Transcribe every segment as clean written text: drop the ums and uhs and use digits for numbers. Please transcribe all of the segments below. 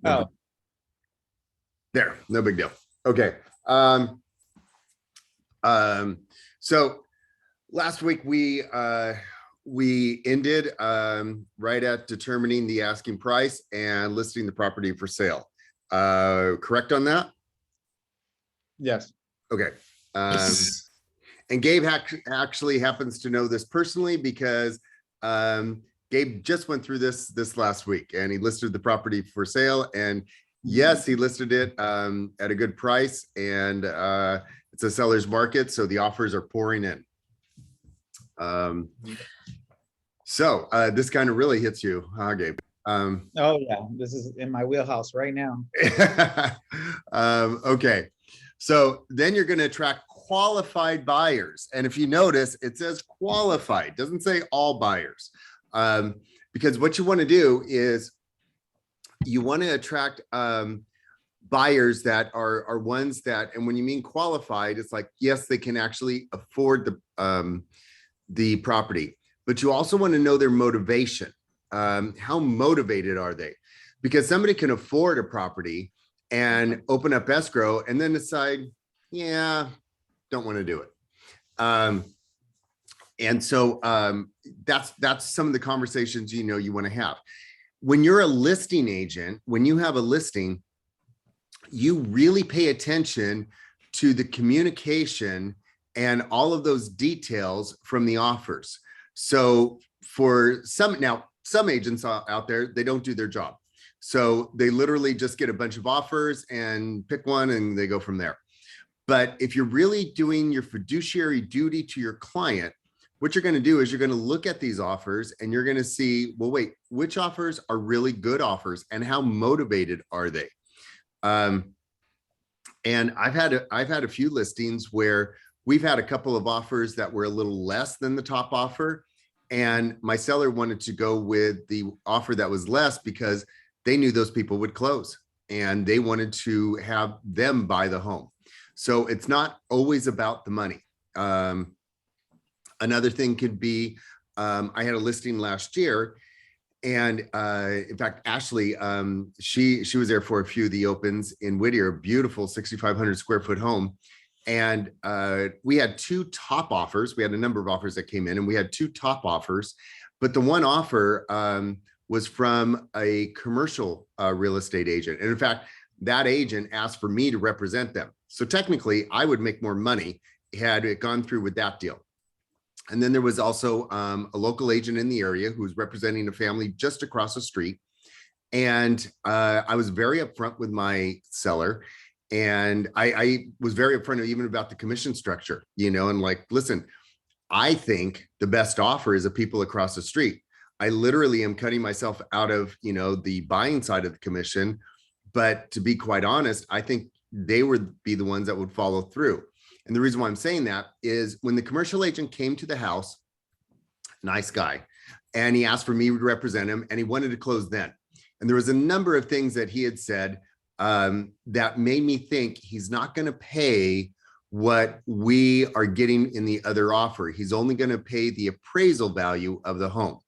No big, Oh, there, no big deal. Okay. Um, so last week we ended right at determining the asking price and listing the property for sale. Correct on that? yes. Okay. Um, and Gabe actually happens to know this personally because Gabe just went through this last week, and he listed the property for sale. And yes, he listed it at a good price, and it's a seller's market, so the offers are pouring in. So this kind of really hits you, huh, Gabe? Oh yeah, this is in my wheelhouse right now. Okay. So then you're going to attract qualified buyers. And if you notice, it says qualified, doesn't say all buyers. Because what you want to do is you want to attract buyers that are ones that, and when you mean qualified, it's like, yes, they can actually afford the property, but you also want to know their motivation. How motivated are they? Because somebody can afford a property and open up escrow and then decide, yeah, don't want to do it. And so that's some of the conversations you want to have. When you're a listing agent, when you have a listing, you really pay attention to the communication and all of those details from the offers. So for some agents out there, they don't do their job. So they literally just get a bunch of offers and pick one and they go from there. But if you're really doing your fiduciary duty to your client, what you're going to do is you're going to look at these offers and you're going to see, well, wait, which offers are really good offers and how motivated are they? And I've had a few listings where we've had a couple of offers that were a little less than the top offer. And my seller wanted to go with the offer that was less because they knew those people would close and they wanted to have them buy the home. So it's not always about the money. Another thing could be, I had a listing last year, and in fact, Ashley, she was there for a few of the opens in Whittier, beautiful 6,500 square foot home. And we had two top offers. We had a number of offers that came in, and we had two top offers. But the one offer was from a commercial real estate agent. And in fact, that agent asked for me to represent them. So technically, I would make more money had it gone through with that deal. And then there was also a local agent in the area who was representing a family just across the street. And I was very upfront with my seller. And I was very upfront even about the commission structure, and like, listen, I think the best offer is the people across the street. I literally am cutting myself out of, the buying side of the commission. But to be quite honest, I think they would be the ones that would follow through. And the reason why I'm saying that is when the commercial agent came to the house, nice guy, and he asked for me to represent him and he wanted to close then. And there was a number of things that he had said that made me think he's not going to pay what we are getting in the other offer. He's only going to pay the appraisal value of the home.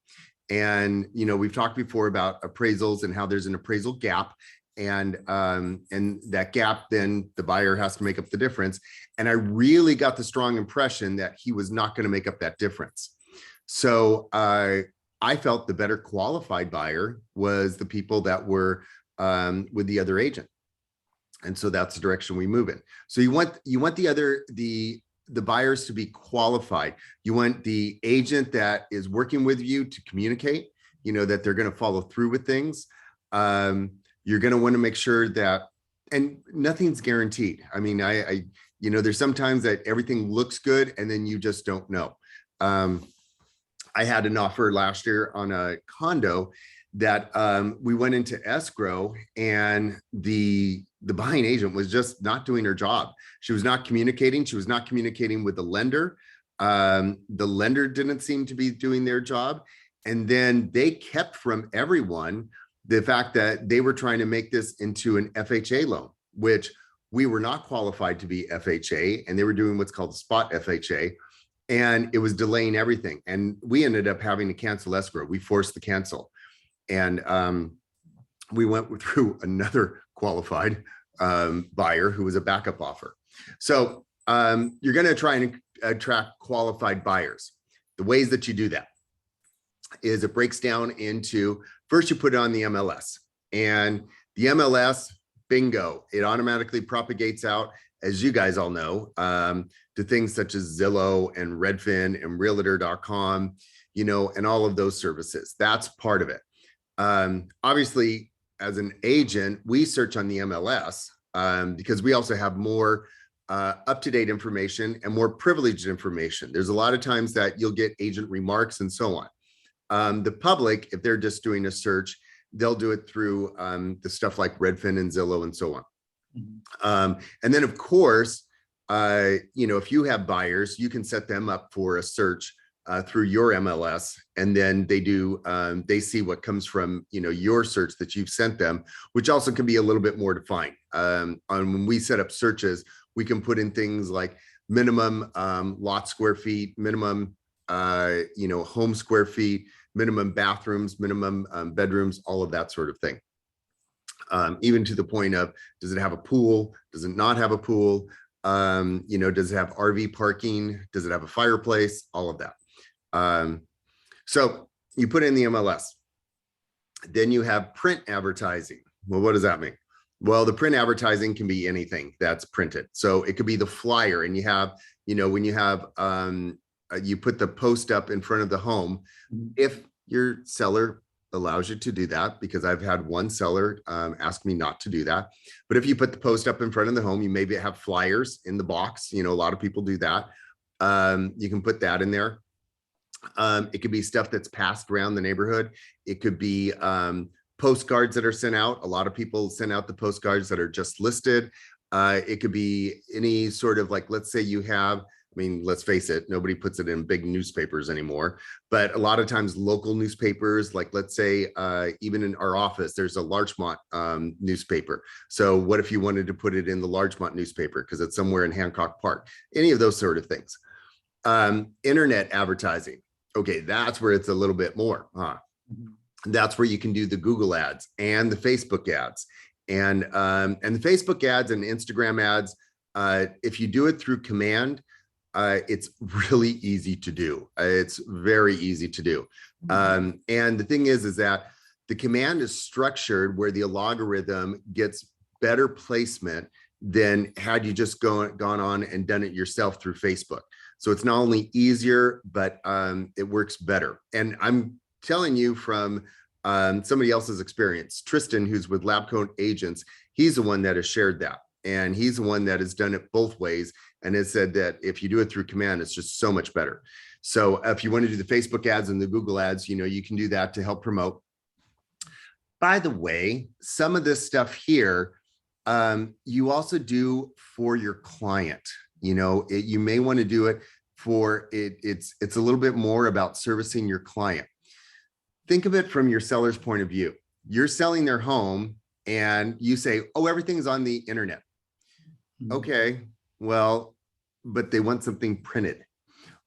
And, we've talked before about appraisals and how there's an appraisal gap. And that gap, then the buyer has to make up the difference. And I really got the strong impression that he was not going to make up that difference. So I felt the better qualified buyer was the people that were with the other agent. And so that's the direction we move in. So you want the buyers to be qualified. You want the agent that is working with you to communicate, that they're going to follow through with things. You're going to want to make sure that, and nothing's guaranteed. I mean, there's sometimes that everything looks good and then you just don't know. I had an offer last year on a condo that we went into escrow, and the buying agent was just not doing her job. She was not communicating. She was not communicating with the lender. The lender didn't seem to be doing their job. And then they kept from everyone the fact that they were trying to make this into an FHA loan, which we were not qualified to be FHA, and they were doing what's called spot FHA, and it was delaying everything. And we ended up having to cancel escrow. We forced the cancel. And we went through another qualified buyer who was a backup offer. So you're going to try and attract qualified buyers. The ways that you do that is it breaks down into, first you put it on the MLS, and the MLS, bingo, it automatically propagates out, as you guys all know, to things such as Zillow and Redfin and Realtor.com, you know, and all of those services. That's part of it. Obviously, as an agent, we search on the MLS because we also have more up-to-date information and more privileged information. There's a lot of times that you'll get agent remarks and so on. The public, if they're just doing a search, they'll do it through the stuff like Redfin and Zillow and so on. And then of course, you know, if you have buyers, you can set them up for a search through your MLS, and then they do, they see what comes from, you know, your search that you've sent them, which also can be a little bit more defined. When we set up searches, we can put in things like minimum lot square feet, minimum, you know, home square feet, minimum bathrooms, minimum bedrooms, all of that sort of thing. Even to the point of, does it have a pool? Does it not have a pool? You know, does it have RV parking? Does it have a fireplace? All of that. So you put in the MLS. Then you have print advertising. Well, what does that mean? Well, the print advertising can be anything that's printed. So it could be the flyer, and you have, you know, when you have, you put the post up in front of the home, if your seller allows you to do that, because I've had one seller ask me not to do that. But if you put the post up in front of the home, you maybe have flyers in the box. You know, a lot of people do that. You can put that in there. It could be stuff that's passed around the neighborhood. It could be postcards that are sent out. A lot of people send out the postcards that are just listed. It could be any sort of, like, let's say you have, I mean, let's face it, nobody puts it in big newspapers anymore, but a lot of times local newspapers, like let's say even in our office, there's a Larchmont newspaper. So what if you wanted to put it in the Larchmont newspaper because it's somewhere in Hancock Park, any of those sort of things. Internet advertising. Okay, that's where it's a little bit more. That's where you can do the Google ads and the Facebook ads, and the Facebook ads and Instagram ads. If you do it through command, it's really easy to do. It's very easy to do. And the thing is that the command is structured where the algorithm gets better placement than had you just gone on and done it yourself through Facebook. So it's not only easier, but it works better. And I'm telling you from somebody else's experience. Tristan, who's with LabCoat Agents, he's the one that has shared that. And he's the one that has done it both ways and has said that if you do it through command, it's just so much better. So if you want to do the Facebook ads and the Google ads, you know, you can do that to help promote. By the way, some of this stuff here, you also do for your client. You know, you may want to do it for it. It's a little bit more about servicing your client. Think of it from your seller's point of view. You're selling their home and you say, oh, everything's on the internet. Okay, well, but they want something printed.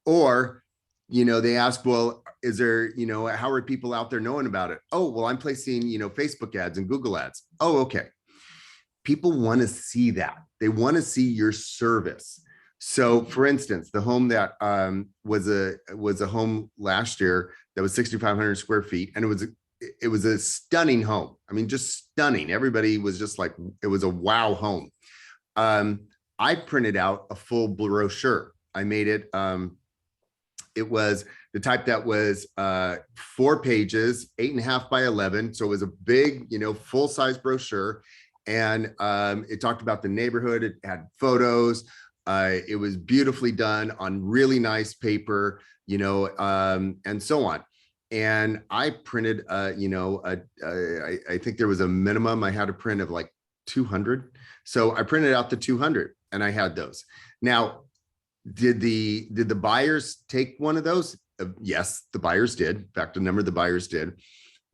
Or, you know, they ask, well, is there, you know, how are people out there knowing about it? Oh, well, I'm placing, you know, Facebook ads and Google ads. Oh, okay. People want to see that. They want to see your service. So for instance, the home that was a home last year that was 6,500 square feet, and it was a stunning home. I mean, just stunning. Everybody was just like, it was a wow home. I printed out a full brochure. I made it, it was the type that was 4 pages, 8.5 by 11. So it was a big, you know, full size brochure. And it talked about the neighborhood. It had photos. It was beautifully done on really nice paper, you know, and so on. And I printed, you know, I think there was a minimum I had to print of like 200. So I printed out the 200 and I had those. Now, did the buyers take one of those? Yes, the buyers did. In fact, a number of the buyers did.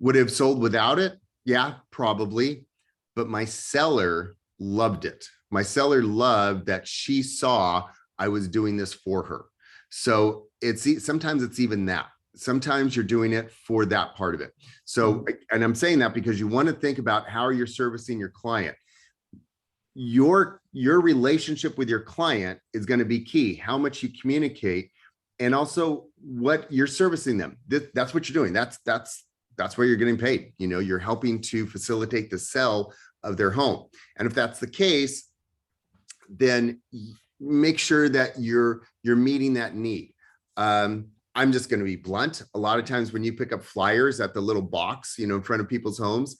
Would have sold without it? Yeah, probably. But my seller loved it. My seller loved that she saw I was doing this for her. So sometimes it's even that. sometimes you're doing it for that part of it. So, and I'm saying that because you want to think about how you're servicing your client. Your relationship with your client is going to be key, how much you communicate, and also what you're servicing them. That's what you're doing. That's where you're getting paid. You know, you're helping to facilitate the sale of their home. And if that's the case, then make sure that you're meeting that need. I'm just going to be blunt. A lot of times when you pick up flyers at the little box, you know, in front of people's homes,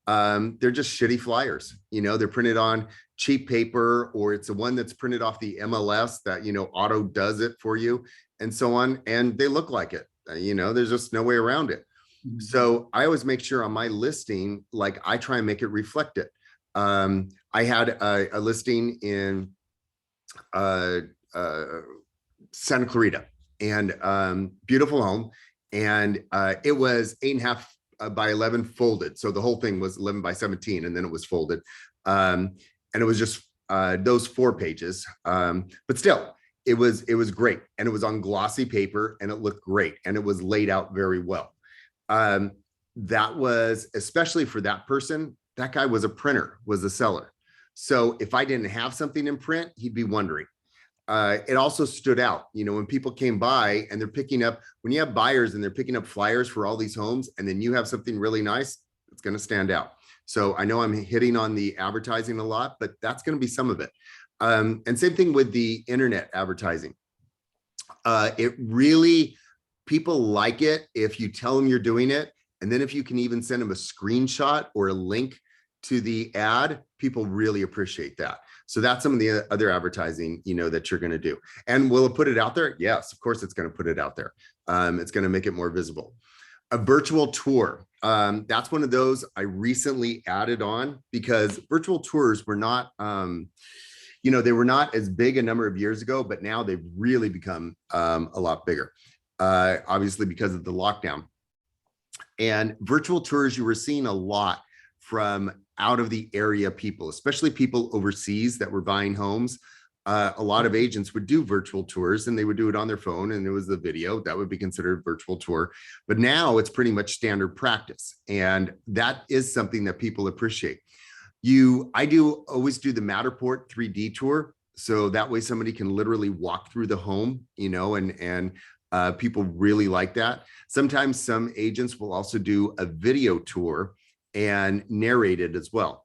they're just shitty flyers. You know, they're printed on cheap paper, or it's the one that's printed off the MLS that, you know, auto does it for you and so on. And they look like it. You know, there's just no way around it. So I always make sure on my listing, like I try and make it reflect it. I had a listing in Santa Clarita, and beautiful home. And it was 8.5 by 11 folded. So the whole thing was 11 by 17, and then it was folded. And it was just those 4 pages. But still, it was great. And it was on glossy paper, and it looked great. And it was laid out very well. That was, especially for that person, that guy was a printer, was a seller. So if I didn't have something in print, he'd be wondering. It also stood out, you know, when people came by and they're picking up, when you have buyers and they're picking up flyers for all these homes, and then you have something really nice, it's going to stand out. So I know I'm hitting on the advertising a lot, but that's going to be some of it. And same thing with the internet advertising. It really, people like it if you tell them you're doing it. And then if you can even send them a screenshot or a link to the ad, people really appreciate that. So that's some of the other advertising, you know, that you're going to do. And will it put it out there? Yes, of course it's going to put it out there. It's going to make it more visible. A virtual tour. That's one of those I recently added on, because virtual tours were not, you know, they were not as big a number of years ago, but now they've really become a lot bigger, obviously because of the lockdown. And virtual tours, you were seeing a lot from out of the area people, especially people overseas that were buying homes. A lot of agents would do virtual tours, and they would do it on their phone, and it was the video that would be considered a virtual tour. But now it's pretty much standard practice. And that is something that people appreciate. I always do the Matterport 3D tour. So that way somebody can literally walk through the home, you know, and people really like that. Sometimes some agents will also do a video tour and narrate it as well.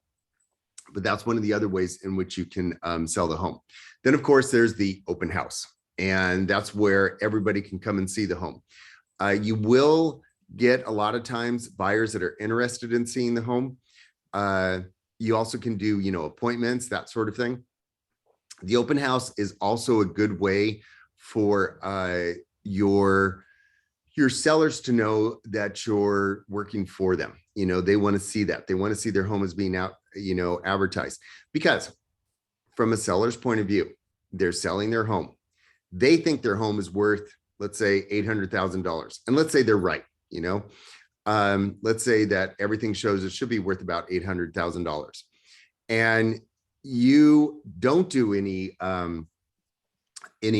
But that's one of the other ways in which you can sell the home. Then, of course, there's the open house, and that's where everybody can come and see the home. You will get a lot of times buyers that are interested in seeing the home. You also can do, you know, appointments, that sort of thing. The open house is also a good way for your sellers to know that you're working for them. You know, they want to see that. They want to see their home as being out, you know, advertised, because from a seller's point of view, they're selling their home. They think their home is worth, let's say, $800,000. And let's say they're right, you know. Let's say that everything shows it should be worth about $800,000. And you don't do any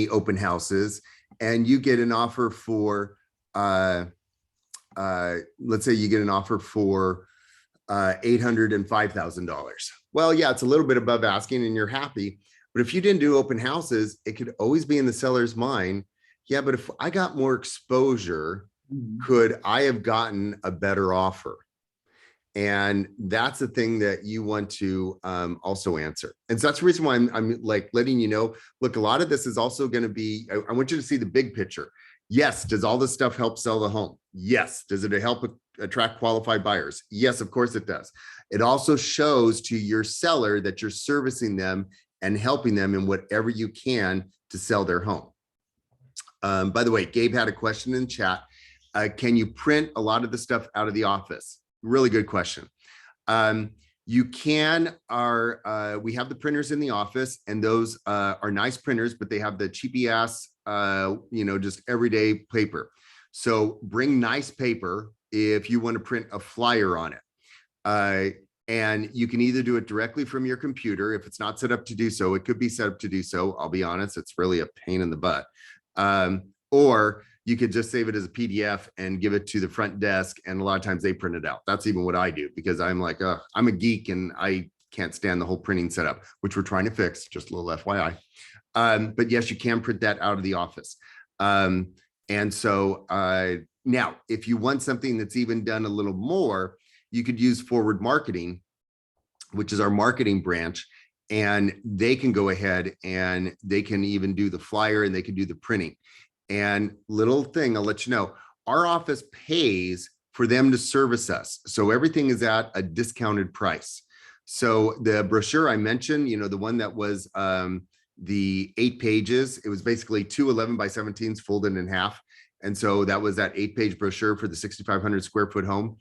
open houses, and you get an offer for let's say you get an offer for $805,000. Well, yeah, it's a little bit above asking and you're happy. But if you didn't do open houses, it could always be in the seller's mind. Yeah, but if I got more exposure, could I have gotten a better offer? And that's the thing that you want to also answer. And so that's the reason why I'm like letting you know, look, a lot of this is also going to be, I want you to see the big picture. Yes. Does all this stuff help sell the home? Yes. Does it help attract qualified buyers? Yes, of course it does. It also shows to your seller that you're servicing them and helping them in whatever you can to sell their home. By the way, Gabe had a question in chat. Can you print a lot of the stuff out of the office? Really good question. You can, we have the printers in the office, and those are nice printers, but they have the cheapy ass, you know, just everyday paper. So bring nice paper if you want to print a flyer on it. And you can either do it directly from your computer. If it's not set up to do so, it could be set up to do so. I'll be honest, it's really a pain in the butt. Or you could just save it as a PDF and give it to the front desk. And a lot of times they print it out. That's even what I do, because I'm like, I'm a geek and I can't stand the whole printing setup, which we're trying to fix, just a little FYI. But yes, you can print that out of the office. And so now, if you want something that's even done a little more, you could use Forward Marketing, which is our marketing branch, and they can go ahead and they can even do the flyer and they can do the printing. And little thing, I'll let you know, our office pays for them to service us. So everything is at a discounted price. So the brochure I mentioned, you know, the one that was the 8 pages, it was basically 2 11 by 17s folded in half. And so that was that 8-page brochure for the 6,500 square foot home.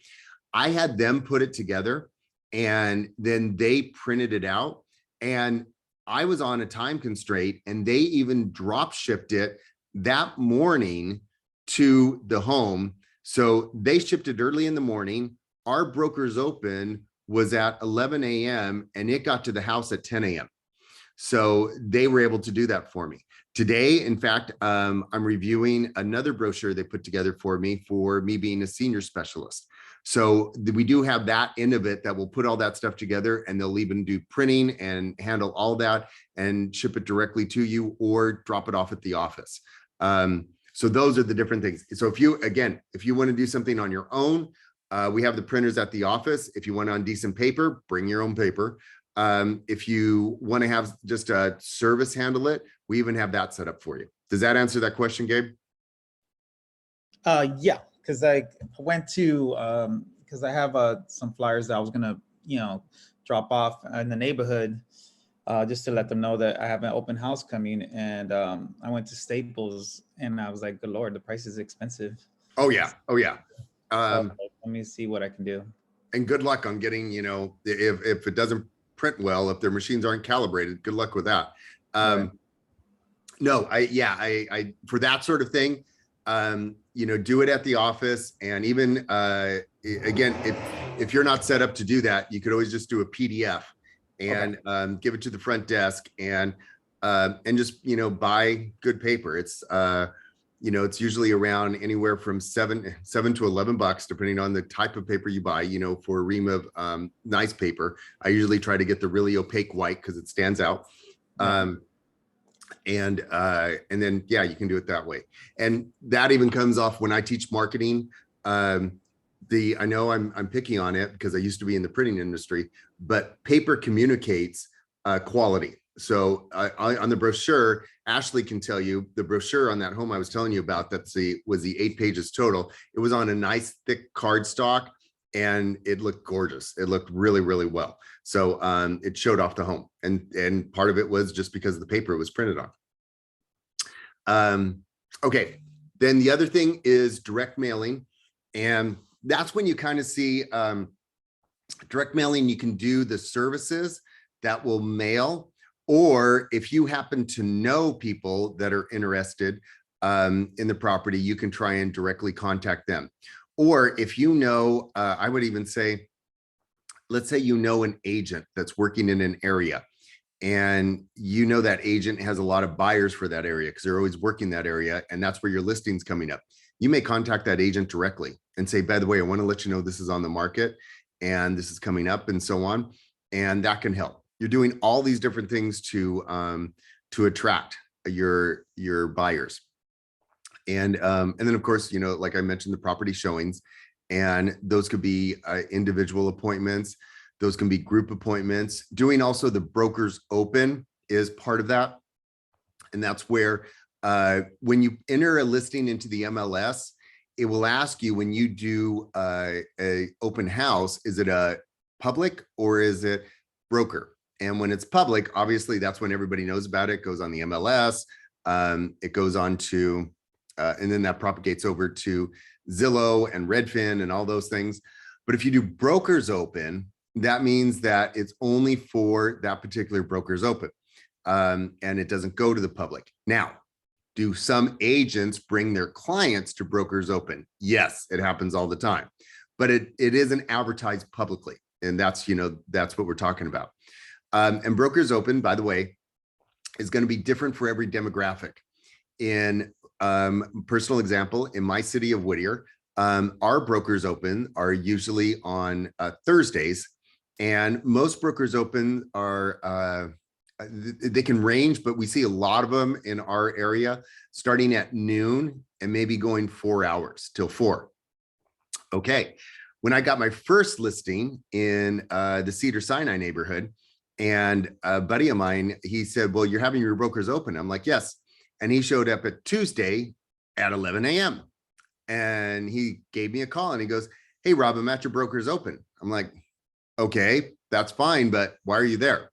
I had them put it together and then they printed it out. And I was on a time constraint and they even drop shipped it that morning to the home. So they shipped it early in the morning. Our Brokers Open was at 11 a.m. and it got to the house at 10 a.m. So they were able to do that for me. Today, in fact, I'm reviewing another brochure they put together for me being a senior specialist. So we do have that end of it that will put all that stuff together, and they'll even do printing and handle all that and ship it directly to you or drop it off at the office. So those are the different things. So if you want to do something on your own, we have the printers at the office. If you want on decent paper, bring your own paper. If you want to have just a service handle it, we even have that set up for you. Does that answer that question, Gabe? Yeah, because I went to because I have some flyers that I was gonna, drop off in the neighborhood, just to let them know that I have an open house coming. And I went to Staples and I was like, good Lord, the price is expensive. Oh yeah. Oh yeah. So, let me see what I can do. And good luck on getting, if it doesn't print well, if their machines aren't calibrated, good luck with that. Right. No, I for that sort of thing, do it at the office. And even again, if you're not set up to do that, you could always just do a PDF and give it to the front desk and just buy good paper. It's it's usually around anywhere from $7 to $11, depending on the type of paper you buy. For a ream of nice paper, I usually try to get the really opaque white because it stands out. And then you can do it that way. And that even comes off when I teach marketing. I know I'm picking on it because I used to be in the printing industry, but paper communicates quality. So on the brochure, Ashley can tell you the brochure on that home I was telling you about, was the 8 pages total. It was on a nice thick cardstock and it looked gorgeous. It looked really, really well. So it showed off the home, and part of it was just because of the paper it was printed on. Okay, then the other thing is direct mailing. And that's when you kind of see direct mailing. You can do the services that will mail, or if you happen to know people that are interested in the property, you can try and directly contact them. Or if I would even say, let's say an agent that's working in an area, and that agent has a lot of buyers for that area because they're always working that area, and that's where your listing's coming up. You may contact that agent directly and say, by the way, I want to let you know this is on the market and this is coming up and so on. And that can help. You're doing all these different things to attract your buyers. And then of course, like I mentioned, the property showings, and those could be individual appointments. Those can be group appointments. Doing also the Brokers Open is part of that. And that's where when you enter a listing into the MLS, it will ask you, when you do a open house, is it a public or is it broker? And when it's public, obviously that's when everybody knows about it. It goes on the MLS, it goes on to, and then that propagates over to Zillow and Redfin and all those things. But if you do Brokers Open, that means that it's only for that particular Brokers Open, and it doesn't go to the public. Now, do some agents bring their clients to Brokers Open? Yes, it happens all the time, but it isn't advertised publicly. And that's what we're talking about. And Brokers Open, by the way, is going to be different for every demographic. In Personal example, in my city of Whittier, our brokers open are usually on Thursdays, and most brokers open are they can range, but we see a lot of them in our area starting at noon and maybe going 4 hours till 4. Okay. When I got my first listing in the Cedar Sinai neighborhood, and a buddy of mine, he said, well, you're having your brokers open. I'm like, yes. And he showed up at Tuesday at 11 a.m. And he gave me a call and he goes, hey, Rob, I'm at your brokers open. I'm like, okay, that's fine, but why are you there?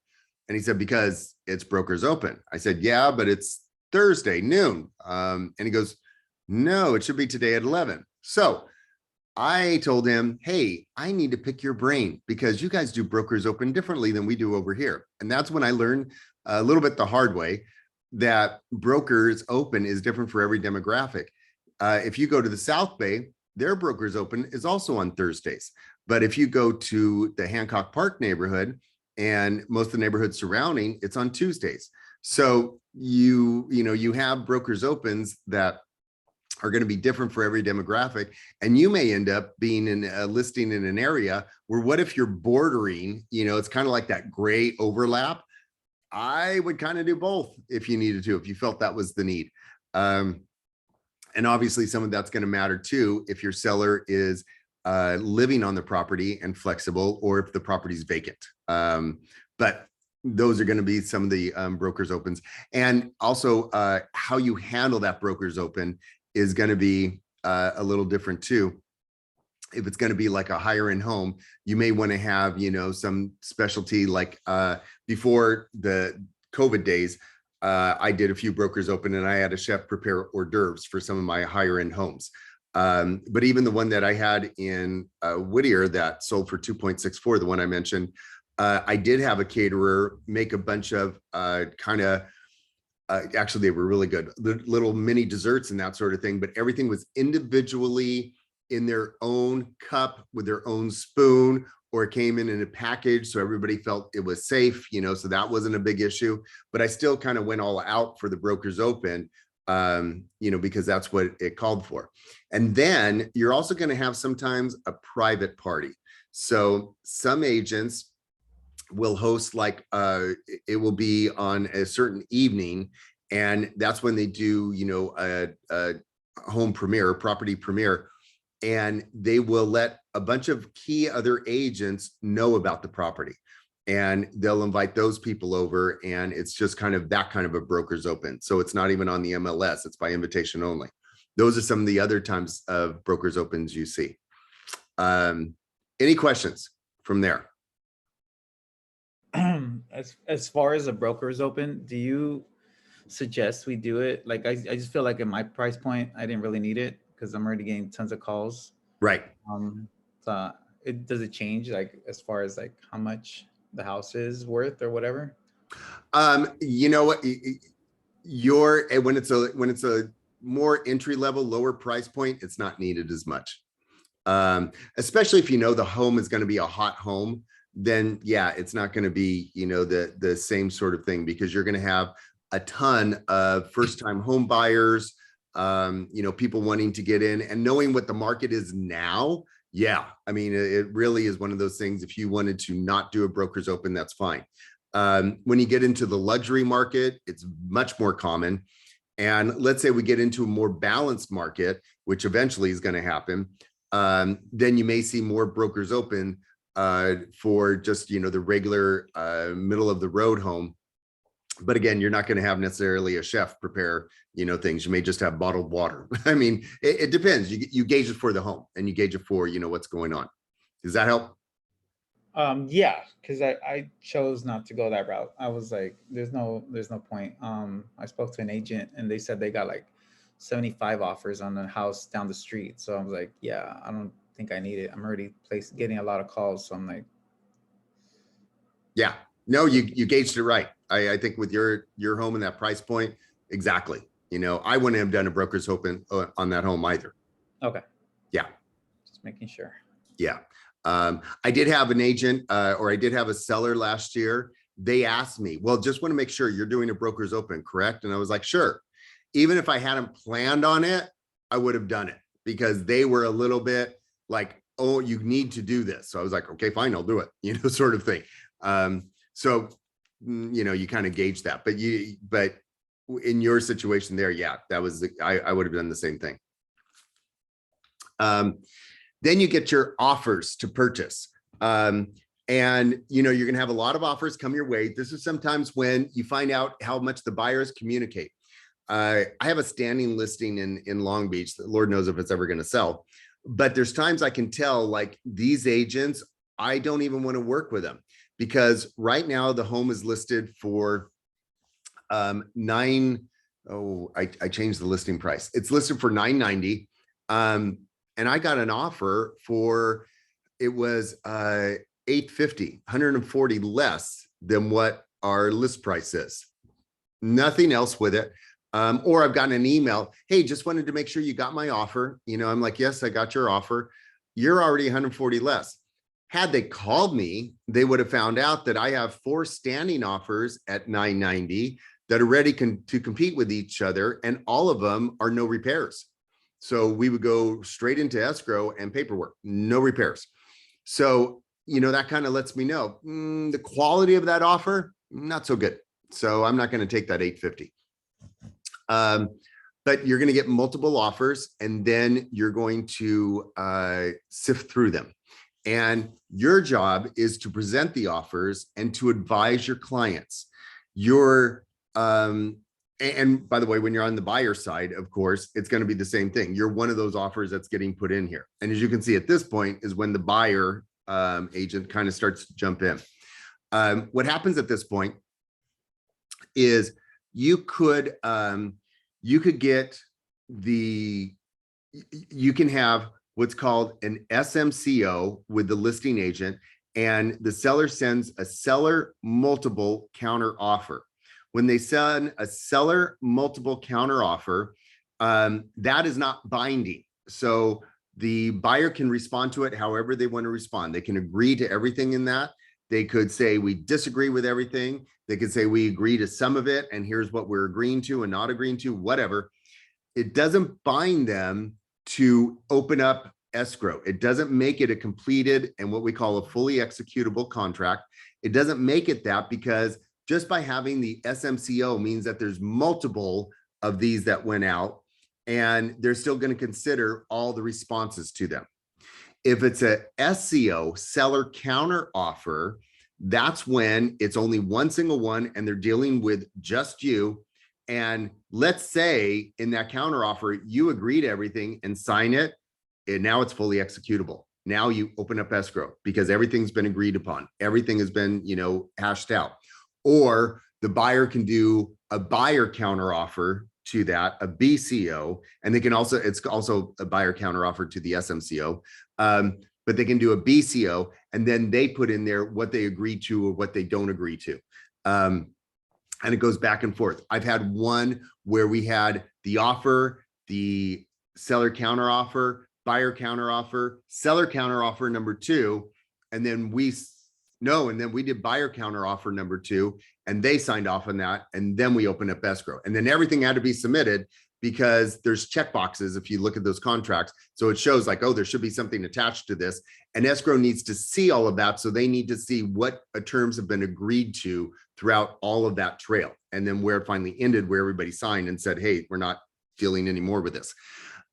And he said, because it's brokers open. I said, yeah, but it's Thursday noon. And he goes, no, it should be today at 11. So I told him, hey, I need to pick your brain because you guys do brokers open differently than we do over here. And that's when I learned a little bit the hard way that brokers open is different for every demographic. If you go to the South Bay, their brokers open is also on Thursdays. But if you go to the Hancock Park neighborhood and most of the neighborhoods surrounding, it's on Tuesdays. So you have brokers opens that are going to be different for every demographic. And you may end up being in a listing in an area where what if you're bordering, it's kind of like that gray overlap. I would kind of do both if you needed to, if you felt that was the need. And obviously some of that's going to matter too, if your seller is living on the property and flexible, or if the property is vacant. But those are going to be some of the brokers opens. And also how you handle that brokers open is going to be a little different too. If it's going to be like a higher end home, you may want to have, some specialty like before the COVID days, I did a few brokers open and I had a chef prepare hors d'oeuvres for some of my higher end homes. But even the one that I had in Whittier that sold for 2.64, the one I mentioned, I did have a caterer make a bunch of actually, they were really good, little mini desserts and that sort of thing, but everything was individually in their own cup with their own spoon, or it came in a package. So everybody felt it was safe, so that wasn't a big issue, but I still kind of went all out for the brokers open, because that's what it called for. And then you're also going to have sometimes a private party. So some agents will host like it will be on a certain evening, and that's when they do a home premiere, property premiere, and they will let a bunch of key other agents know about the property, and they'll invite those people over, and it's just kind of that kind of a brokers open. So it's not even on the MLS, it's by invitation only. Those are some of the other times of brokers opens you see. Any questions from there? As far as a broker's open, do you suggest we do it? Like, I just feel like at my price point, I didn't really need it because I'm already getting tons of calls. Right. So does it change like as far as like how much the house is worth or whatever? You know what? When it's a more entry level, lower price point, it's not needed as much. Especially if the home is going to be a hot home, then yeah, it's not going to be, the same sort of thing, because you're going to have a ton of first time home buyers, people wanting to get in and knowing what the market is now. Yeah. I mean, it really is one of those things. If you wanted to not do a broker's open, that's fine. When you get into the luxury market, it's much more common. And let's say we get into a more balanced market, which eventually is going to happen. Then you may see more brokers open for just, the regular middle of the road home. But again, you're not going to have necessarily a chef prepare, things. You may just have bottled water. I mean, it depends. You gauge it for the home and you gauge it for, what's going on. Does that help? Yeah, because I chose not to go that route. I was like, there's no point. I spoke to an agent and they said they got like 75 offers on the house down the street. So I was like, yeah, I don't think I need it. I'm already getting a lot of calls. So I'm like, yeah, no, you gauged it right. I think with your home and that price point, exactly. I wouldn't have done a broker's open on that home either. okay. Yeah. Just making sure. Yeah. I did have an agent or I did have a seller last year. They asked me, well, just want to make sure you're doing a broker's open, correct? And I was like, sure. even if I hadn't planned on it, I would have done it because they were a little bit like, oh, you need to do this. So I was like, okay, fine, I'll do it, sort of thing. So, you kind of gauge that, but in your situation there, yeah, that was, I would have done the same thing. Then you get your offers to purchase. And you're going to have a lot of offers come your way. This is sometimes when you find out how much the buyers communicate. I have a standing listing in Long Beach that Lord knows if it's ever going to sell, but there's times I can tell like these agents, I don't even want to work with them because right now the home is listed for I changed the listing price. It's listed for $990. And I got an offer for, it was $850, $140 less than what our list price is. Nothing else with it. Or I've gotten an email, hey, just wanted to make sure you got my offer. I'm like, yes, I got your offer. You're already 140 less. Had they called me, they would have found out that I have 4 standing offers at $990 that are ready to compete with each other. And all of them are no repairs. So we would go straight into escrow and paperwork, no repairs. So, that kind of lets me know the quality of that offer, not so good. So I'm not going to take that $850. But you're going to get multiple offers and then you're going to sift through them. And your job is to present the offers and to advise your clients. And by the way, when you're on the buyer side, of course, it's going to be the same thing. You're one of those offers that's getting put in here. And as you can see at this point is when the buyer agent kind of starts to jump in. What happens at this point is you can have what's called an SMCO with the listing agent, and the seller sends a seller multiple counter offer. When they send a seller multiple counter offer, that is not binding. So the buyer can respond to it however they want to respond. They can agree to everything in that. They could say, we disagree with everything. They could say, we agree to some of it, and here's what we're agreeing to and not agreeing to, whatever. It doesn't bind them to open up escrow. It doesn't make it a completed and what we call a fully executable contract. It doesn't make it that because just by having the SMCO means that there's multiple of these that went out and they're still going to consider all the responses to them. If it's a SCO, seller counter offer, that's when it's only one single one and they're dealing with just you. And let's say in that counter offer, you agree to everything and sign it, and now it's fully executable. Now you open up escrow because everything's been agreed upon. Everything has been, hashed out. Or the buyer can do a buyer counter offer to that, a BCO, and they can also, it's also a buyer counter offer to the SMCO, but they can do a BCO and then they put in there what they agree to or what they don't agree to. And it goes back and forth. I've had one where we had the offer, the seller counter offer, buyer counter offer, seller counter offer number 2, and then we did buyer counter offer number 2 and they signed off on that. And then we opened up escrow and then everything had to be submitted because there's check boxes. If you look at those contracts, so it shows like, oh, there should be something attached to this, and escrow needs to see all of that. So they need to see what terms have been agreed to throughout all of that trail. And then where it finally ended, where everybody signed and said, hey, we're not dealing anymore with this.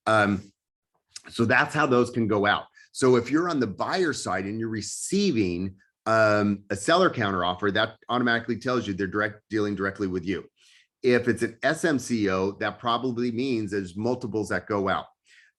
So that's how those can go out. So if you're on the buyer side and you're receiving a seller counter offer, that automatically tells you they're dealing directly with you. If it's an SMCO, that probably means there's multiples that go out.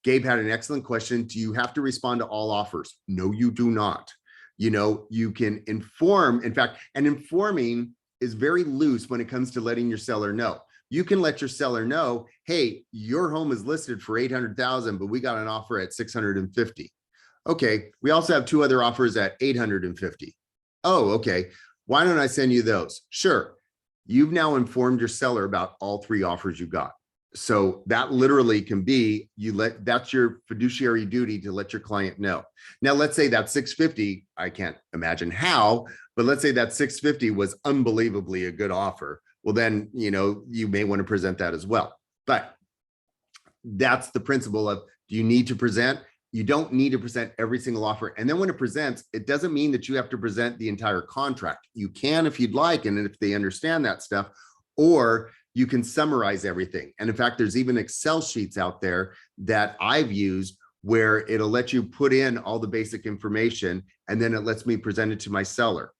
Gabe had an excellent question. Do you have to respond to all offers? No, you do not. You can inform. In fact, and informing is very loose when it comes to letting your seller know. You can let your seller know, hey, your home is listed for 800,000, but we got an offer at 650. Okay, we also have 2 other offers at 850. Oh, okay. Why don't I send you those? Sure. You've now informed your seller about all 3 offers you got. So that literally can be, that's your fiduciary duty to let your client know. Now, let's say that 650, I can't imagine how, but let's say that 650 was unbelievably a good offer. Well, then, you may want to present that as well. But that's the principle of, do you need to present? You don't need to present every single offer. And then when it presents, it doesn't mean that you have to present the entire contract. You can if you'd like, and if they understand that stuff, or you can summarize everything. And in fact, there's even Excel sheets out there that I've used where it'll let you put in all the basic information, and then it lets me present it to my seller.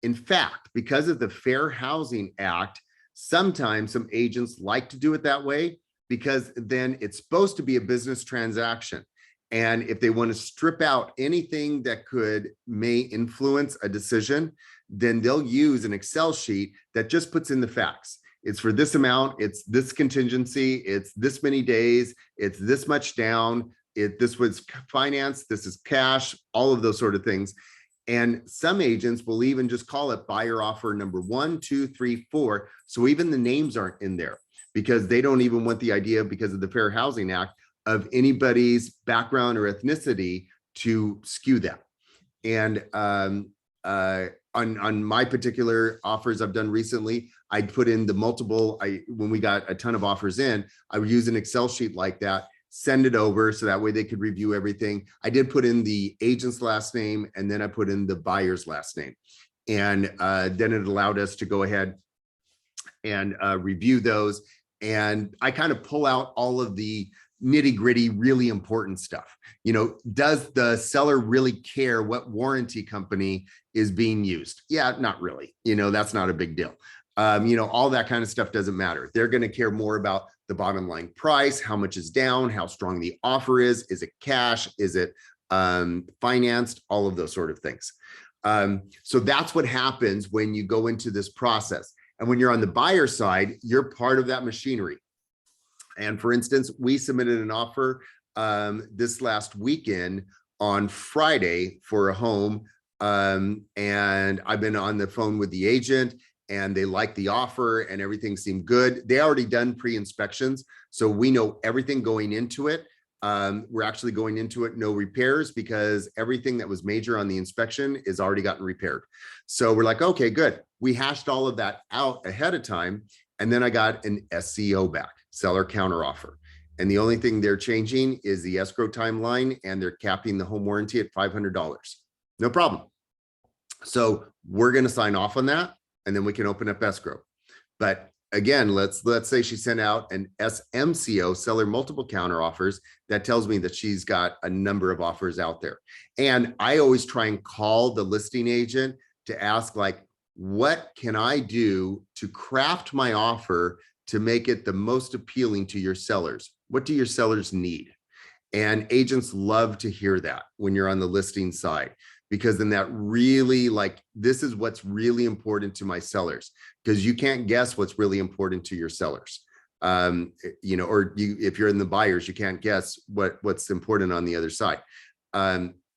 In fact, because of the Fair Housing Act, sometimes some agents like to do it that way, because then it's supposed to be a business transaction. And if they want to strip out anything that may influence a decision, then they'll use an Excel sheet that just puts in the facts. It's for this amount, it's this contingency, it's this many days, it's this much down, this was finance, this is cash, all of those sort of things. And some agents will even just call it buyer offer number 1, 2, 3, 4. So even the names aren't in there, because they don't even want the idea, because of the Fair Housing Act, of anybody's background or ethnicity to skew that. And on my particular offers I've done recently, I put in the multiple, when we got a ton of offers in, I would use an Excel sheet like that, send it over so that way they could review everything. I did put in the agent's last name, and then I put in the buyer's last name. And then it allowed us to go ahead and review those. And I kind of pull out all of the nitty gritty, really important stuff. You know, does the seller really care what warranty company is being used? Yeah, not really. You know, that's not a big deal. You know, all that kind of stuff doesn't matter. They're going to care more about the bottom line price, how much is down, how strong the offer is it cash, is it financed, all of those sort of things. So that's what happens when you go into this process. And when you're on the buyer side, you're part of that machinery. And for instance, we submitted an offer this last weekend on Friday for a home. And I've been on the phone with the agent, and they liked the offer and everything seemed good. They already done pre-inspections, so we know everything going into it. We're actually going into it no repairs, because everything that was major on the inspection is already gotten repaired. So we're like, okay, good. We hashed all of that out ahead of time. And then I got an SCO back, seller counteroffer. And the only thing they're changing is the escrow timeline, and they're capping the home warranty at $500. No problem. So we're going to sign off on that, and then we can open up escrow. But again, let's say she sent out an SMCO, seller multiple counteroffers. That tells me that she's got a number of offers out there. And I always try and call the listing agent to ask, like, what can I do to craft my offer to make it the most appealing to your sellers? What do your sellers need? And agents love to hear that when you're on the listing side, because then that really, like, this is what's really important to my sellers, because you can't guess what's really important to your sellers. You know, or if you're in the buyers, you can't guess what's important on the other side.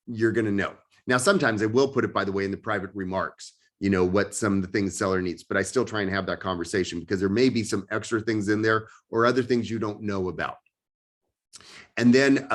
You're going to know. Now, sometimes I will put it, by the way, in the private remarks, you know, what some of the things seller needs, but I still try and have that conversation, because there may be some extra things in there or other things you don't know about. And then,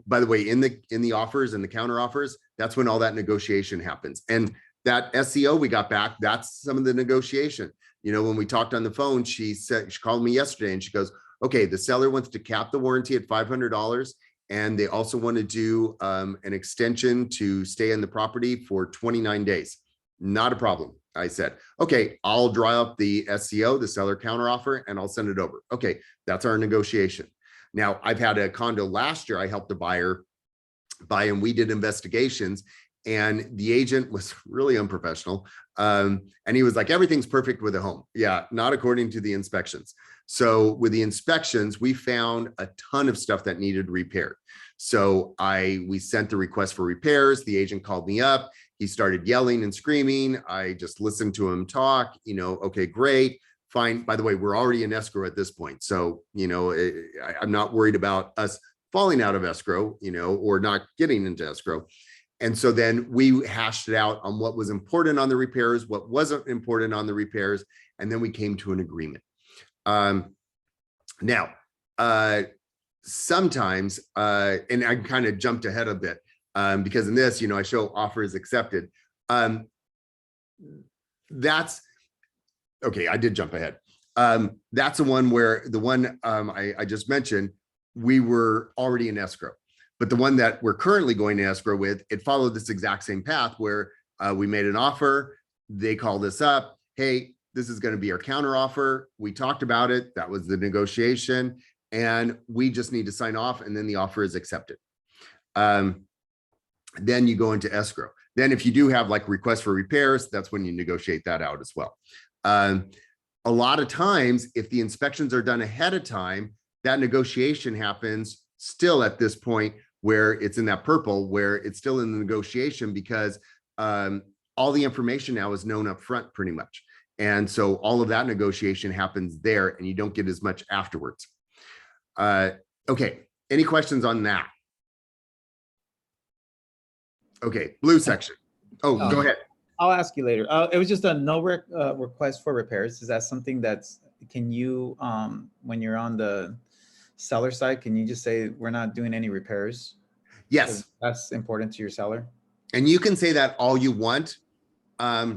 by the way, in the offers and the counter offers, that's when all that negotiation happens. And that SEO we got back, that's some of the negotiation. You know, when we talked on the phone, she called me yesterday and she goes, okay, the seller wants to cap the warranty at $500. And they also want to do an extension to stay in the property for 29 days. Not a problem. I said, okay, I'll draw up the SEO, the seller counteroffer, and I'll send it over. Okay, that's our negotiation. Now, I've had a condo last year. I helped a buyer buy, and we did investigations, and the agent was really unprofessional. And he was like, everything's perfect with a home. Yeah, not according to the inspections. So with the inspections, we found a ton of stuff that needed repaired. So we sent the request for repairs. The agent called me up. He started yelling and screaming. I just listened to him talk, you know, okay, great, fine. By the way, we're already in escrow at this point. So, you know, I'm not worried about us falling out of escrow, you know, or not getting into escrow. And so then we hashed it out on what was important on the repairs, what wasn't important on the repairs. And then we came to an agreement. Now, sometimes, and I kind of jumped ahead a bit, because in this, you know, I show offers accepted. That's okay. I did jump ahead. That's the one where I just mentioned, we were already in escrow. But the one that we're currently going to escrow with, it followed this exact same path where we made an offer. They called us up. Hey, this is going to be our counter offer. We talked about it. That was the negotiation. And we just need to sign off. And then the offer is accepted. Then you go into escrow. Then if you do have like requests for repairs, that's when you negotiate that out as well. A lot of times, if the inspections are done ahead of time, that negotiation happens still at this point where it's in that purple, where it's still in the negotiation because all the information now is known up front pretty much. And so all of that negotiation happens there and you don't get as much afterwards. Okay, any questions on that? Okay, blue section. Oh, go ahead. I'll ask you later. It was just a no request for repairs. Is that something that's, can you, when you're on the seller side, can you just say, we're not doing any repairs? Yes. That's important to your seller. And you can say that all you want. A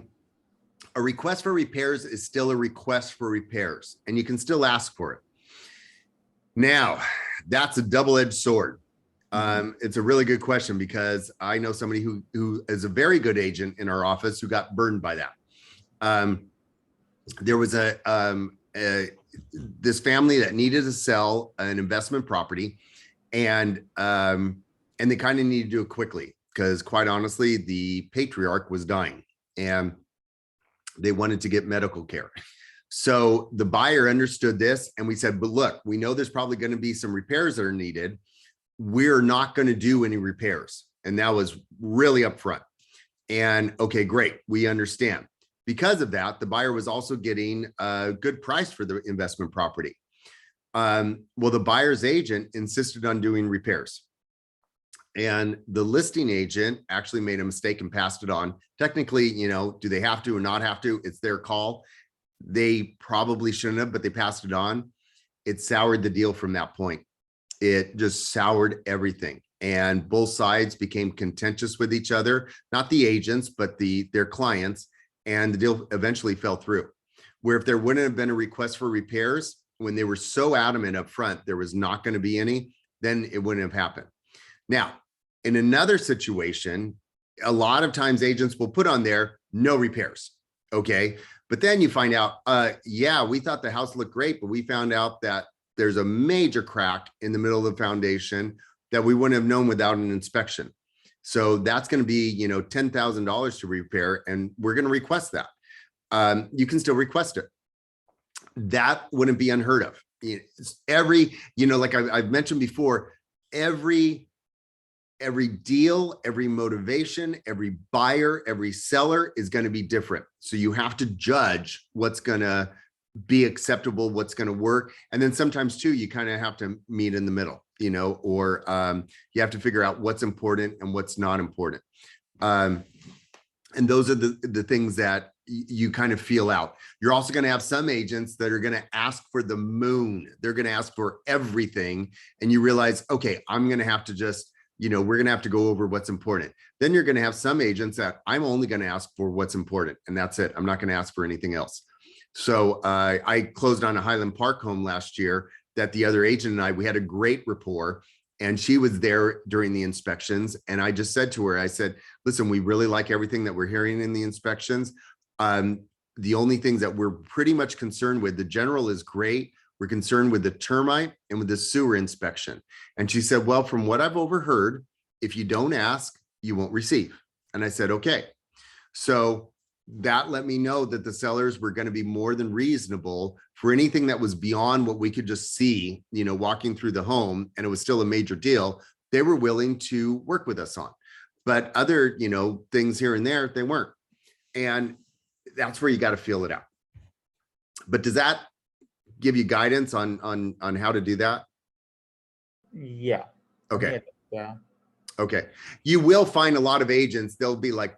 request for repairs is still a request for repairs, and you can still ask for it. Now, that's a double-edged sword. It's a really good question because I know somebody who is a very good agent in our office who got burned by that. There was this family that needed to sell an investment property, and they kind of needed to do it quickly because, quite honestly, the patriarch was dying and they wanted to get medical care. So the buyer understood this, and we said, but look, we know there's probably going to be some repairs that are needed. We're not going to do any repairs. And that was really upfront. And okay, great. We understand. Because of that, the buyer was also getting a good price for the investment property. Well, the buyer's agent insisted on doing repairs. And the listing agent actually made a mistake and passed it on. Technically, you know, do they have to or not have to? It's their call. They probably shouldn't have, but they passed it on. It soured the deal from that point. It just soured everything. And both sides became contentious with each other, not the agents, but their clients. And the deal eventually fell through. Where if there wouldn't have been a request for repairs, when they were so adamant up front, there was not going to be any, then it wouldn't have happened. Now, in another situation, a lot of times agents will put on there, no repairs. Okay. But then you find out, yeah, we thought the house looked great, but we found out that there's a major crack in the middle of the foundation that we wouldn't have known without an inspection. So that's going to be, you know, $10,000 to repair, and we're going to request that. You can still request it. That wouldn't be unheard of. Like I've mentioned before, every deal, every motivation, every buyer, every seller is going to be different. So you have to judge what's going to be acceptable, what's going to work. And then sometimes too, you kind of have to meet in the middle, you know, or you have to figure out what's important and what's not important. And those are the things that you kind of feel out. You're also going to have some agents that are going to ask for the moon. They're going to ask for everything. And you realize, okay, I'm going to have to just, you know, we're going to have to go over what's important. Then you're going to have some agents that I'm only going to ask for what's important. And that's it. I'm not going to ask for anything else. So I closed on a Highland Park home last year that the other agent and we had a great rapport, and she was there during the inspections. And I just said to her, I said, listen, we really like everything that we're hearing in the inspections. The only things that we're pretty much concerned with, the general is great. We're concerned with the termite and with the sewer inspection. And she said, well, from what I've overheard, if you don't ask, you won't receive. And I said, okay. So that let me know that the sellers were going to be more than reasonable for anything that was beyond what we could just see, you know, walking through the home, and it was still a major deal. They were willing to work with us on, but other, you know, things here and there, they weren't. And that's where you got to feel it out. But does that give you guidance on how to do that? Yeah. Okay. Yeah. Okay. You will find a lot of agents, they'll be like,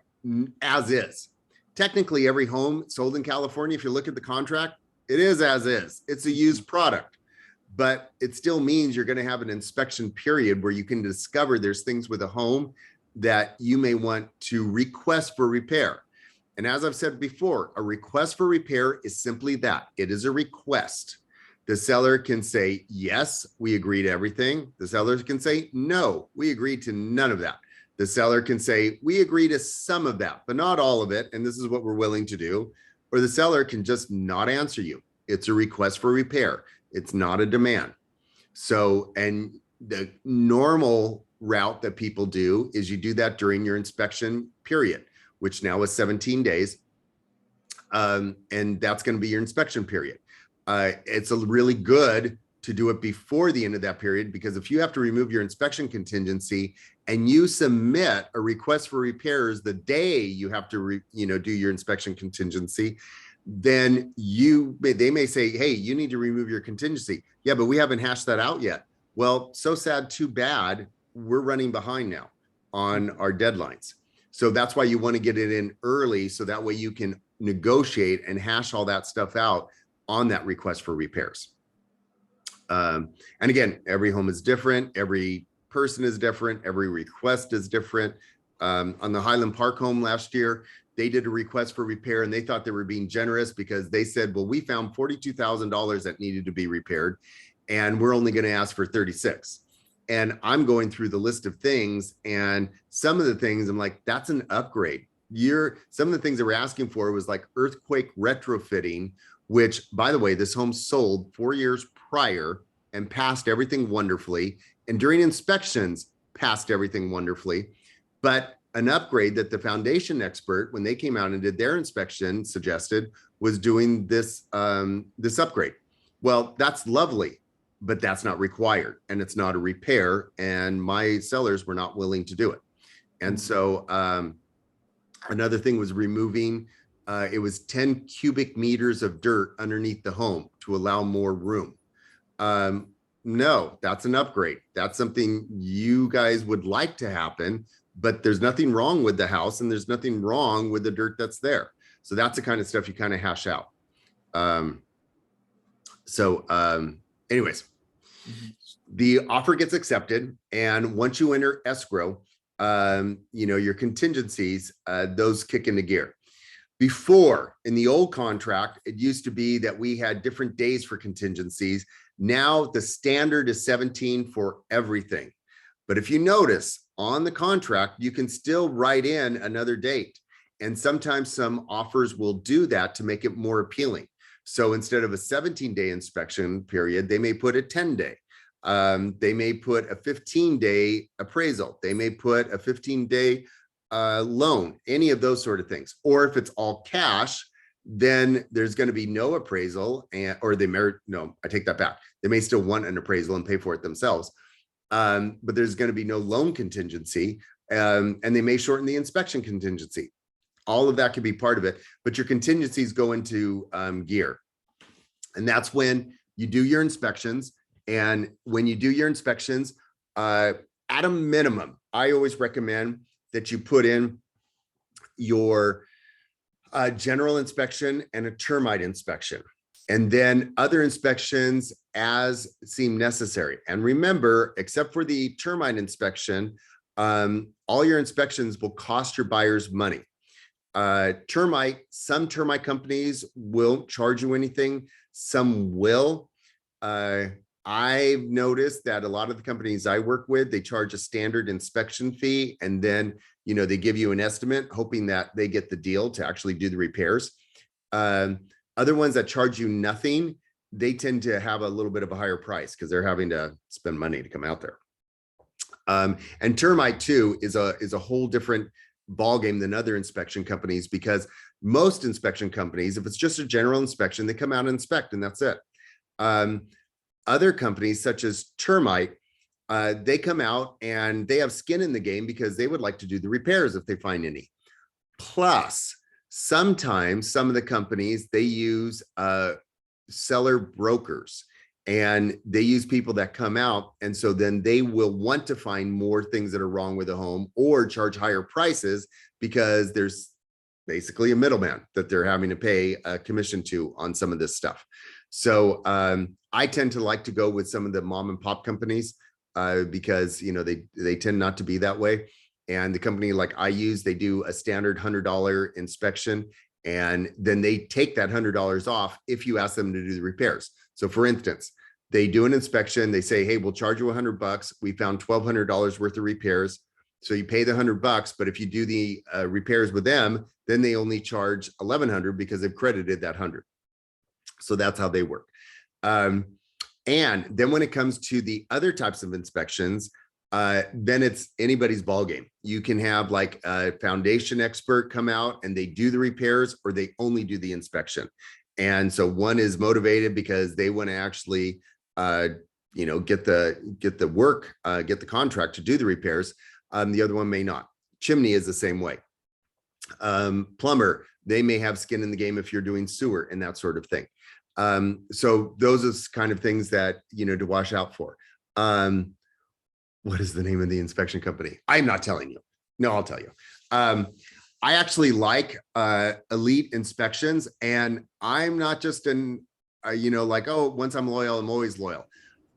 as is. Technically, every home sold in California, if you look at the contract, it is as is. It's a used product, but it still means you're going to have an inspection period where you can discover there's things with a home that you may want to request for repair. And as I've said before, a request for repair is simply that. It is a request. The seller can say, yes, we agree to everything. The seller can say, no, we agree to none of that. The seller can say, we agree to some of that, but not all of it. And this is what we're willing to do. Or the seller can just not answer you. It's a request for repair. It's not a demand. So, and the normal route that people do is you do that during your inspection period, which now is 17 days. And that's going to be your inspection period. It's a really good to do it before the end of that period, because if you have to remove your inspection contingency and you submit a request for repairs the day you have to do your inspection contingency, then they may say, hey, you need to remove your contingency. Yeah, but we haven't hashed that out yet. Well, so sad, too bad. We're running behind now on our deadlines. So that's why you want to get it in early, so that way you can negotiate and hash all that stuff out on that request for repairs. And again, every home is different. Every person is different. Every request is different. On the Highland Park home last year, they did a request for repair and they thought they were being generous because they said, well, we found $42,000 that needed to be repaired and we're only going to ask for 36. And I'm going through the list of things, and some of the things I'm like, that's an upgrade. Some of the things they were asking for was like earthquake retrofitting, which, by the way, this home sold 4 years prior and passed everything wonderfully. And during inspections, passed everything wonderfully. But an upgrade that the foundation expert, when they came out and did their inspection, suggested was doing this, this upgrade. Well, that's lovely, but that's not required, and it's not a repair, and my sellers were not willing to do it. And so another thing was removing, it was 10 cubic meters of dirt underneath the home to allow more room. No, that's an upgrade. That's something you guys would like to happen, but there's nothing wrong with the house and there's nothing wrong with the dirt that's there. So that's the kind of stuff you kind of hash out. Anyways, the offer gets accepted. And once you enter escrow, your contingencies, those kick into gear. Before, in the old contract, it used to be that we had different days for contingencies. Now the standard is 17 for everything. But if you notice on the contract, you can still write in another date. And sometimes some offers will do that to make it more appealing. So instead of a 17-day inspection period, they may put a 10-day. They may put a 15-day appraisal. They may put a 15-day loan, any of those sort of things. Or if it's all cash, then there's going to be no appraisal, or I take that back. They may still want an appraisal and pay for it themselves. But there's going to be no loan contingency, and they may shorten the inspection contingency. All of that could be part of it, but your contingencies go into gear. And that's when you do your inspections. And when you do your inspections, at a minimum, I always recommend that you put in your general inspection and a termite inspection, and then other inspections as seem necessary. And remember, except for the termite inspection, all your inspections will cost your buyers money. Some termite companies won't charge you anything, some will. I've noticed that a lot of the companies I work with, they charge a standard inspection fee, and then they give you an estimate hoping that they get the deal to actually do the repairs. Other ones that charge you nothing, they tend to have a little bit of a higher price because they're having to spend money to come out there. And termite too is a whole different ballgame than other inspection companies, because most inspection companies, if it's just a general inspection, they come out and inspect and that's it. Other companies such as termite, they come out and they have skin in the game because they would like to do the repairs if they find any. Plus, sometimes some of the companies, they use seller brokers, and they use people that come out, and so then they will want to find more things that are wrong with the home or charge higher prices because there's basically a middleman that they're having to pay a commission to on some of this stuff. So I tend to like to go with some of the mom and pop companies because they tend not to be that way. And the company like I use, they do a standard $100 inspection, and then they take that $100 off if you ask them to do the repairs. So for instance, they do an inspection, they say, hey, we'll charge you $100. We found $1,200 worth of repairs. So you pay the $100, but if you do the repairs with them, then they only charge $1,100 because they've credited that 100. So that's how they work. And then when it comes to the other types of inspections, then it's anybody's ball game. You can have like a foundation expert come out and they do the repairs, or they only do the inspection. And so one is motivated because they want to actually, get the work, get the contract to do the repairs. The other one may not. Chimney is the same way. Plumber, they may have skin in the game if you're doing sewer and that sort of thing. So those are kind of things that, to watch out for. What is the name of the inspection company? I'm not telling you. No, I'll tell you. I actually like Elite Inspections, and I'm not just like, oh, once I'm loyal, I'm always loyal.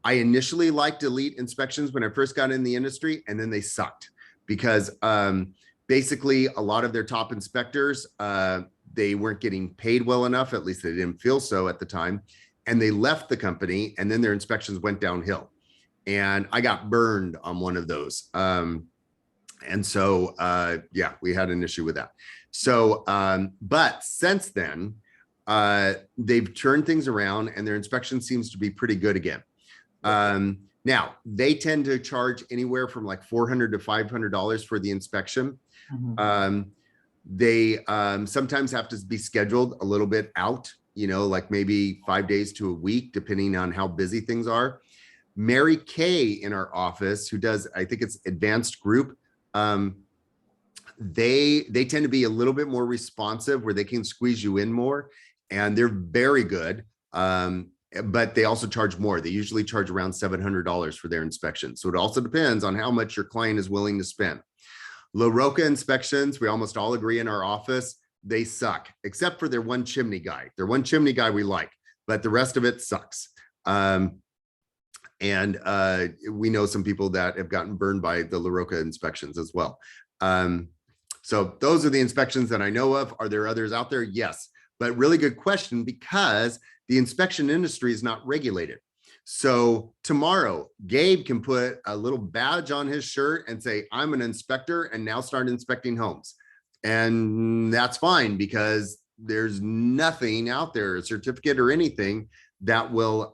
I initially liked Elite Inspections when I first got in the industry, and then they sucked because basically a lot of their top inspectors, they weren't getting paid well enough. At least they didn't feel so at the time. And they left the company, and then their inspections went downhill. And I got burned on one of those. And so, yeah, we had an issue with that. So, but since then, they've turned things around and their inspection seems to be pretty good again. Now, they tend to charge anywhere from like $400 to $500 for the inspection. Mm-hmm. They sometimes have to be scheduled a little bit out, like maybe 5 days to a week, depending on how busy things are. Mary Kay in our office, who does, I think it's Advanced Group, they tend to be a little bit more responsive where they can squeeze you in more, and they're very good. But they also charge more. They usually charge around $700 for their inspection. So it also depends on how much your client is willing to spend. La Roca Inspections, we almost all agree in our office, they suck, except for their one chimney guy. Their one chimney guy we like, but the rest of it sucks. And we know some people that have gotten burned by the La Roca Inspections as well. So those are the inspections that I know of. Are there others out there? Yes, but really good question, because the inspection industry is not regulated. So tomorrow, Gabe can put a little badge on his shirt and say, I'm an inspector, and now start inspecting homes. And that's fine, because there's nothing out there, a certificate or anything that will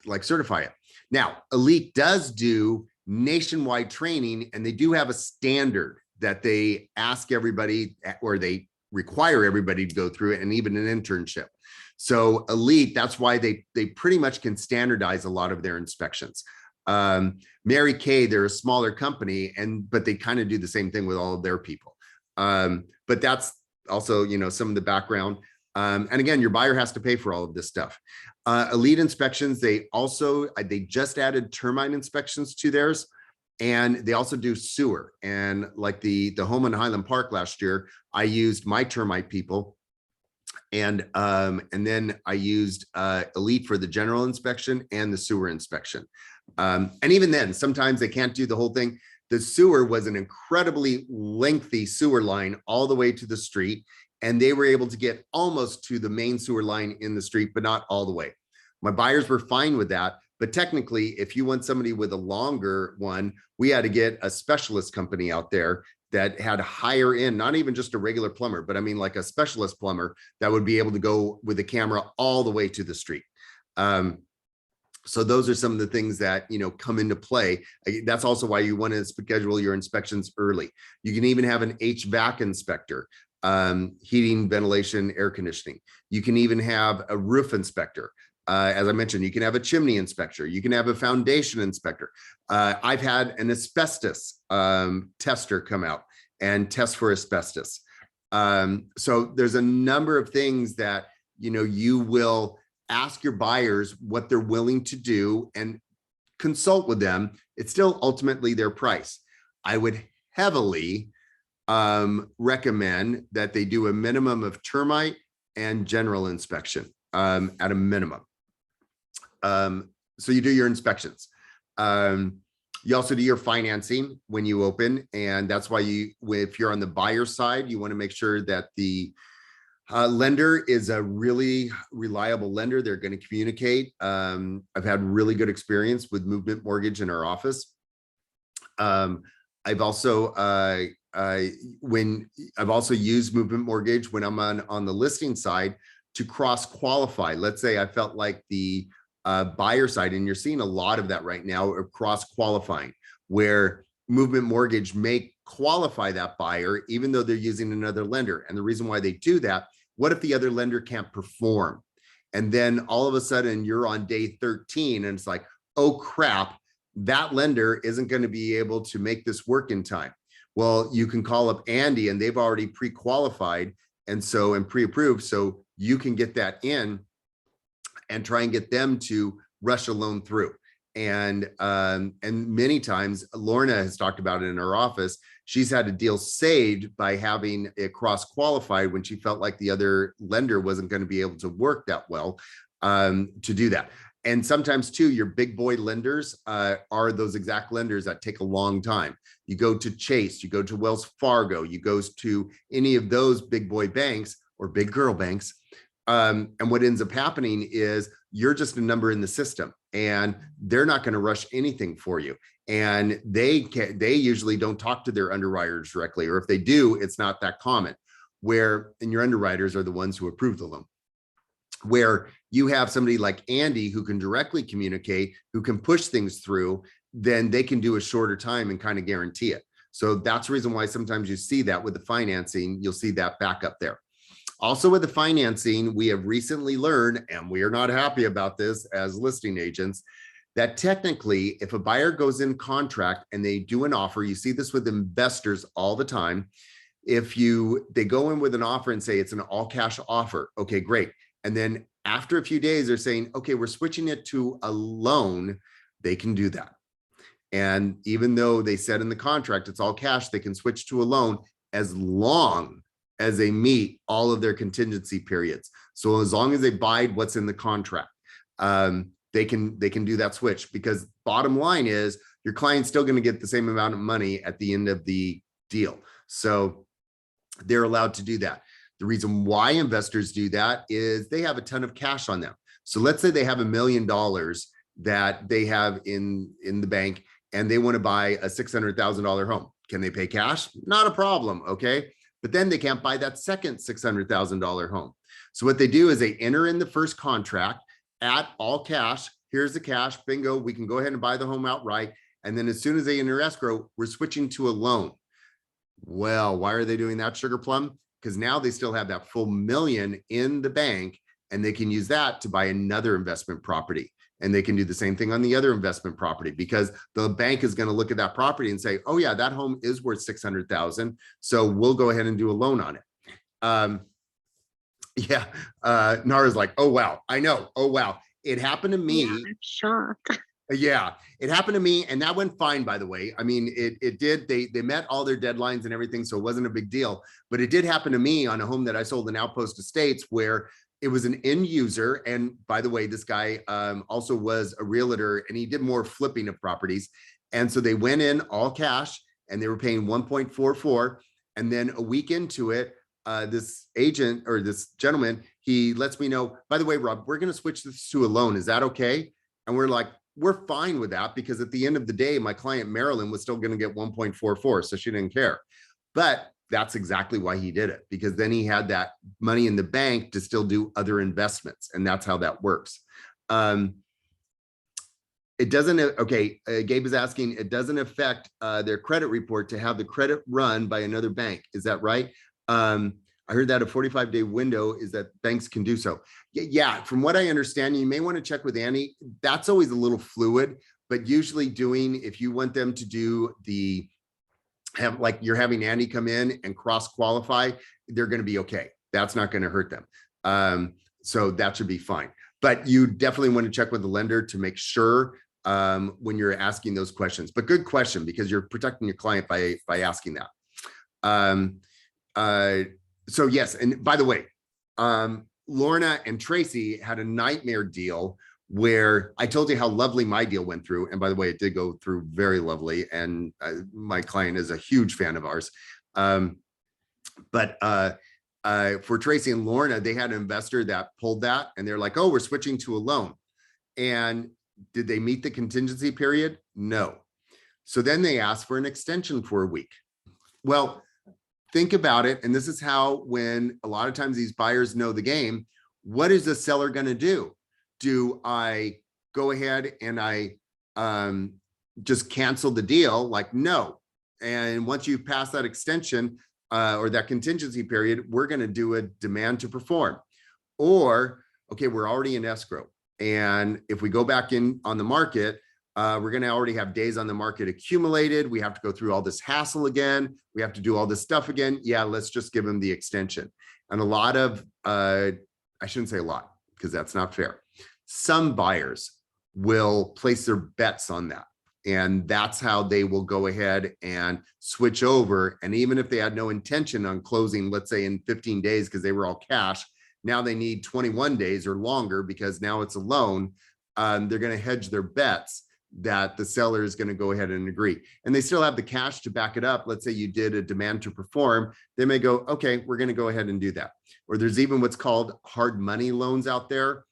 like certify it. Now, Elite does do nationwide training, and they do have a standard that they ask everybody, or they require everybody to go through it, and even an internship. So Elite, that's why they pretty much can standardize a lot of their inspections. Mary Kay, they're a smaller company, but they kind of do the same thing with all of their people. But that's also, some of the background. And again, your buyer has to pay for all of this stuff. Elite Inspections, they just added termite inspections to theirs, and they also do sewer. And like the home in Highland Park last year, I used my termite people, and then I used Elite for the general inspection and the sewer inspection. And even then, sometimes they can't do the whole thing. The sewer was an incredibly lengthy sewer line all the way to the street, and they were able to get almost to the main sewer line in the street, but not all the way. My buyers were fine with that. But technically, if you want somebody with a longer one, we had to get a specialist company out there that had higher in, not even just a regular plumber, but I mean like a specialist plumber that would be able to go with the camera all the way to the street. So those are some of the things that, come into play. That's also why you want to schedule your inspections early. You can even have an HVAC inspector, heating, ventilation, air conditioning. You can even have a roof inspector. As I mentioned, you can have a chimney inspector. You can have a foundation inspector. I've had an asbestos tester come out and test for asbestos. So there's a number of things that, you will ask your buyers what they're willing to do and consult with them. It's still ultimately their price. I would heavily recommend that they do a minimum of termite and general inspection at a minimum. So you do your inspections. You also do your financing when you open, and that's why if you're on the buyer side, you want to make sure that the lender is a really reliable lender. They're going to communicate. I've had really good experience with Movement Mortgage in our office. I've also used Movement Mortgage when I'm on the listing side to cross qualify. Let's say I felt like the buyer side, and you're seeing a lot of that right now, of cross qualifying, where Movement Mortgage may qualify that buyer even though they're using another lender. And the reason why they do that, what if the other lender can't perform? And then all of a sudden you're on day 13 and it's like, oh crap, that lender isn't going to be able to make this work in time. Well, you can call up Andy and they've already pre-qualified and pre-approved. So you can get that in and try and get them to rush a loan through. And many times Lorna has talked about it in her office. She's had a deal saved by having it cross qualified when she felt like the other lender wasn't going to be able to work that well to do that. And sometimes too, your big boy lenders are those exact lenders that take a long time. You go to Chase, you go to Wells Fargo, you go to any of those big boy banks or big girl banks. And what ends up happening is you're just a number in the system and they're not going to rush anything for you. And they usually don't talk to their underwriters directly, or if they do, it's not that common, and your underwriters are the ones who approve the loan. Where you have somebody like Andy who can directly communicate, who can push things through, then they can do a shorter time and kind of guarantee it. So that's the reason why sometimes you see that with the financing, you'll see that back up there. Also with the financing, we have recently learned, and we are not happy about this as listing agents, that technically if a buyer goes in contract and they do an offer, you see this with investors all the time. If they go in with an offer and say it's an all cash offer, okay, great. And then after a few days, they're saying, okay, we're switching it to a loan. They can do that. And even though they said in the contract, it's all cash, they can switch to a loan as long as they meet all of their contingency periods. So as long as they bide what's in the contract, they can do that switch, because bottom line is your client's still going to get the same amount of money at the end of the deal. So they're allowed to do that. The reason why investors do that is they have a ton of cash on them. So let's say they have $1 million that they have in the bank and they want to buy a $600,000 home. Can they pay cash? Not a problem. Okay. But then they can't buy that second $600,000 home. So what they do is they enter in the first contract at all cash. Here's the cash, bingo. We can go ahead and buy the home outright. And then as soon as they enter escrow, we're switching to a loan. Well, why are they doing that, Sugar Plum? Because now they still have that full $1 million in the bank and they can use that to buy another investment property. And they can do the same thing on the other investment property, because the bank is going to look at that property and say, oh yeah, that home is worth 600,000. So we'll go ahead and do a loan on it. Nara's like, oh, wow, I know. Oh, wow. It happened to me. Yeah, I'm shocked. Yeah, it happened to me. And that went fine, by the way. I mean, it did. They met all their deadlines and everything. So it wasn't a big deal, but it did happen to me on a home that I sold in Outpost Estates, where it was an end user. And by the way, this guy also was a realtor and he did more flipping of properties. And so they went in all cash and they were paying 1.44. And then a week into it, this agent or this gentleman, he lets me know, by the way, Rob, we're going to switch this to a loan. Is that okay? And we're like, we're fine with that, because at the end of the day, my client Marilyn was still going to get 1.44. So she didn't care. But that's exactly why he did it, because then he had that money in the bank to still do other investments. And that's how that works. It doesn't, okay, Gabe is asking, it doesn't affect their credit report to have the credit run by another bank. Is that right? I heard that a 45-day window is that banks can do so. Yeah, from what I understand, you may want to check with Annie. That's always a little fluid, but usually if you want them to do like you're having Andy come in and cross qualify, they're going to be okay. That's not going to hurt them. So that should be fine. But you definitely want to check with the lender to make sure when you're asking those questions. But good question, because you're protecting your client by asking that. So yes, and by the way, Lorna and Tracy had a nightmare deal where I told you how lovely my deal went through. And by the way, it did go through very lovely. And my client is a huge fan of ours. But for Tracy and Lorna, they had an investor that pulled that and they're like, oh, we're switching to a loan. And did they meet the contingency period? No. So then they asked for an extension for a week. Well, think about it. And this is how, when a lot of times these buyers know the game, what is the seller going to do? Do I go ahead and I just cancel the deal? Like, no. And once you pass that extension or that contingency period, we're going to do a demand to perform. Or, okay, we're already in escrow. And if we go back in on the market, we're going to already have days on the market accumulated. We have to go through all this hassle again. We have to do all this stuff again. Yeah, let's just give them the extension. And a lot of, I shouldn't say a lot because that's not fair. Some buyers will place their bets on that. And that's how they will go ahead and switch over. And even if they had no intention on closing, let's say in 15 days, because they were all cash, now they need 21 days or longer because now it's a loan. They're going to hedge their bets that the seller is going to go ahead and agree. And they still have the cash to back it up. Let's say you did a demand to perform. They may go, okay, we're going to go ahead and do that. Or there's even what's called hard money loans out there.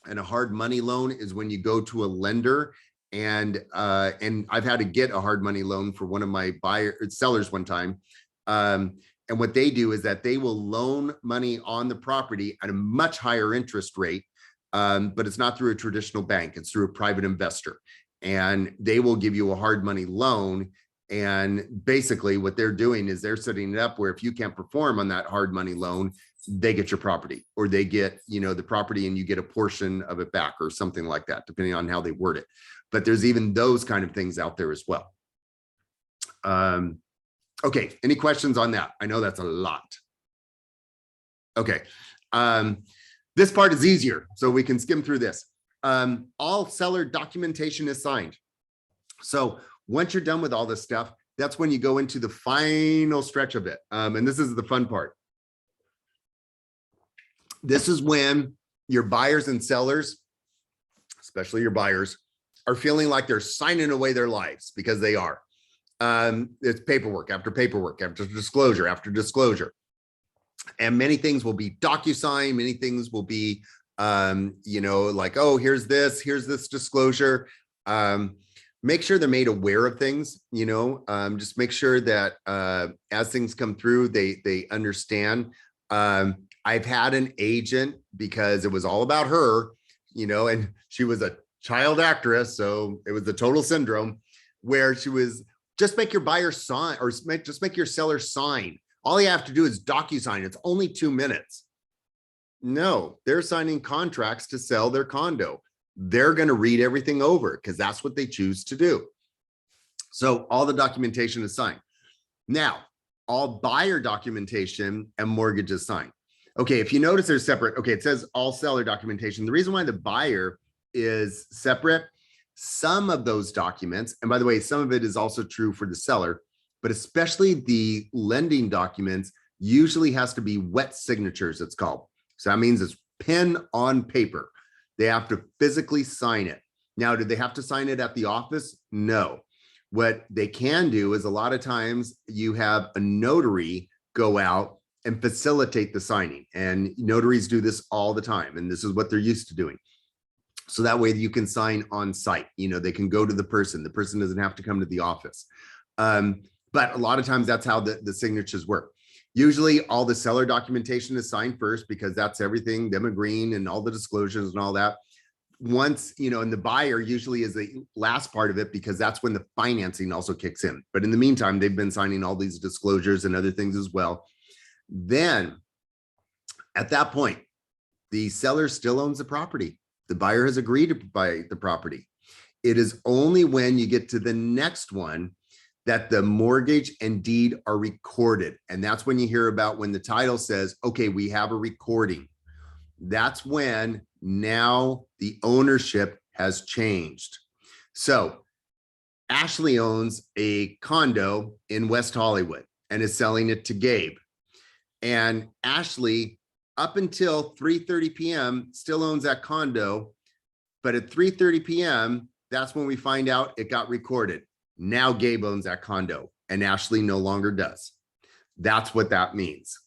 And a hard money loan is when you go to a lender and I've had to get a hard money loan for one of my sellers one time. And what they do is that they will loan money on the property at a much higher interest rate, but it's not through a traditional bank. It's through a private investor. And they will give you a hard money loan. And basically what they're doing is they're setting it up where if you can't perform on that hard money loan, they get your property, or they get, the property and you get a portion of it back or something like that, depending on how they word it. But there's even those kind of things out there as well. Okay, any questions on that? I know that's a lot. Okay, this part is easier, so we can skim through this. All seller documentation is signed. So once you're done with all this stuff, that's when you go into the final stretch of it. And this is the fun part. This is when your buyers and sellers, especially your buyers, are feeling like they're signing away their lives, because they are. It's paperwork after paperwork, after disclosure after disclosure. And many things will be DocuSign, many things will be, like, oh, here's this disclosure. Make sure they're made aware of things, just make sure that as things come through, they understand. I've had an agent, because it was all about her, and she was a child actress, so it was the total syndrome, where she was, just make your buyer sign, or just make your seller sign. All you have to do is DocuSign. It's only 2 minutes. No, they're signing contracts to sell their condo. They're going to read everything over because that's what they choose to do. So all the documentation is signed. Now, all buyer documentation and mortgage is signed. Okay, if you notice they're separate, okay, it says all seller documentation. The reason why the buyer is separate, some of those documents, and by the way, some of it is also true for the seller, but especially the lending documents usually has to be wet signatures, it's called. So that means it's pen on paper. They have to physically sign it. Now, do they have to sign it at the office? No. What they can do is, a lot of times you have a notary go out and facilitate the signing, and notaries do this all the time, and this is what they're used to doing. So that way you can sign on site. They can go to the person doesn't have to come to the office. But a lot of times that's how the signatures work. Usually all the seller documentation is signed first, because that's everything, them agreeing and all the disclosures and all that. Once, and the buyer usually is the last part of it, because that's when the financing also kicks in. But in the meantime, they've been signing all these disclosures and other things as well. Then at that point, the seller still owns the property. The buyer has agreed to buy the property. It is only when you get to the next one that the mortgage and deed are recorded. And that's when you hear about when the title says, okay, we have a recording. That's when now the ownership has changed. So Ashley owns a condo in West Hollywood and is selling it to Gabe. And Ashley, up until 3:30 p.m., still owns that condo. But at 3:30 p.m., that's when we find out it got recorded. Now Gabe owns that condo and Ashley no longer does. That's what that means.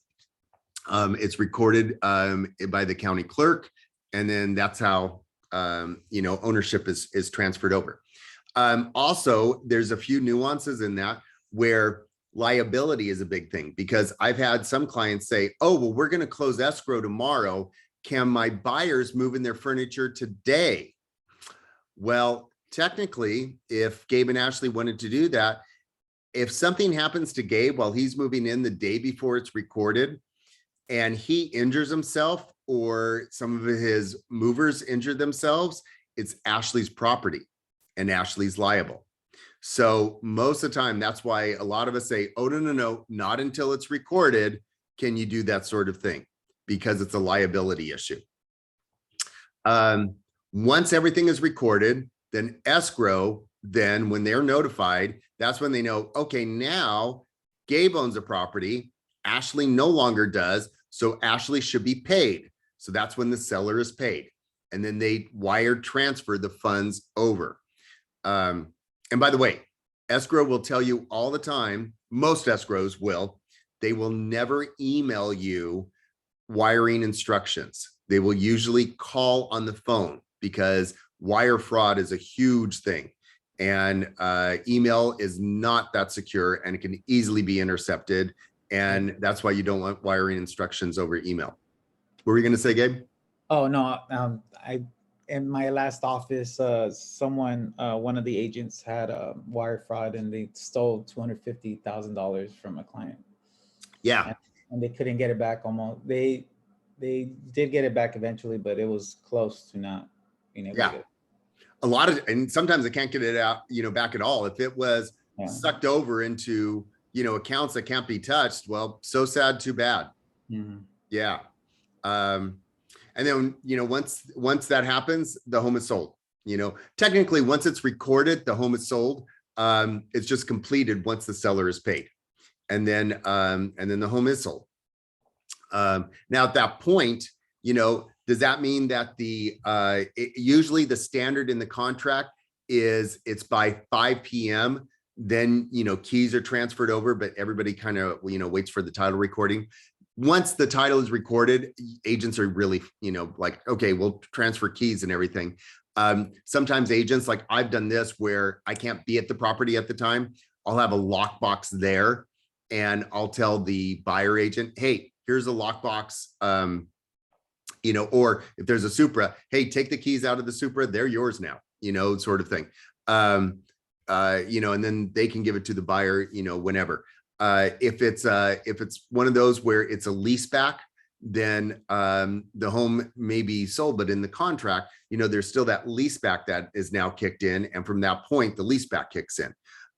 It's recorded by the county clerk, and then that's how ownership is transferred over. Also, there's a few nuances in that where liability is a big thing, because I've had some clients say, oh, well, we're going to close escrow tomorrow. Can my buyers move in their furniture today? Well, technically, if Gabe and Ashley wanted to do that, if something happens to Gabe while he's moving in the day before it's recorded and he injures himself or some of his movers injure themselves, it's Ashley's property and Ashley's liable. So most of the time, that's why a lot of us say, oh, no, not until it's recorded can you do that sort of thing, because it's a liability issue. Once everything is recorded, then escrow, then when they're notified, that's when they know, okay, now Gabe owns a property, Ashley no longer does, so Ashley should be paid. So that's when the seller is paid. And then they wire transfer the funds over. And by the way, escrow will tell you all the time, most escrows will, they will never email you wiring instructions. They will usually call on the phone, because wire fraud is a huge thing. And email is not that secure, and it can easily be intercepted. And that's why you don't want wiring instructions over email. What were you going to say, Gabe? Oh, no, in my last office, someone, one of the agents had a wire fraud, and they stole $250,000 from a client. Yeah. And they couldn't get it back. Almost, they did get it back eventually, but it was close to not being able to get it. A lot of, and sometimes they can't get it out, back at all. If it was sucked over into, accounts that can't be touched, well, so sad, too bad. Mm-hmm. Yeah. And then, once that happens, the home is sold. Technically, once it's recorded, the home is sold. It's just completed once the seller is paid. And then the home is sold. Now at that point, does that mean that usually the standard in the contract is it's by 5 p.m. then, keys are transferred over, but everybody kind of, waits for the title recording. Once the title is recorded, agents are really, like, okay, we'll transfer keys and everything. Sometimes agents, like I've done this where I can't be at the property at the time. I'll have a lockbox there, and I'll tell the buyer agent, hey, here's a lockbox. Or if there's a Supra, hey, take the keys out of the Supra, they're yours now, sort of thing. And then they can give it to the buyer, whenever. If it's one of those where it's a lease back, then the home may be sold, but in the contract, there's still that lease back that is now kicked in. And from that point, the lease back kicks in.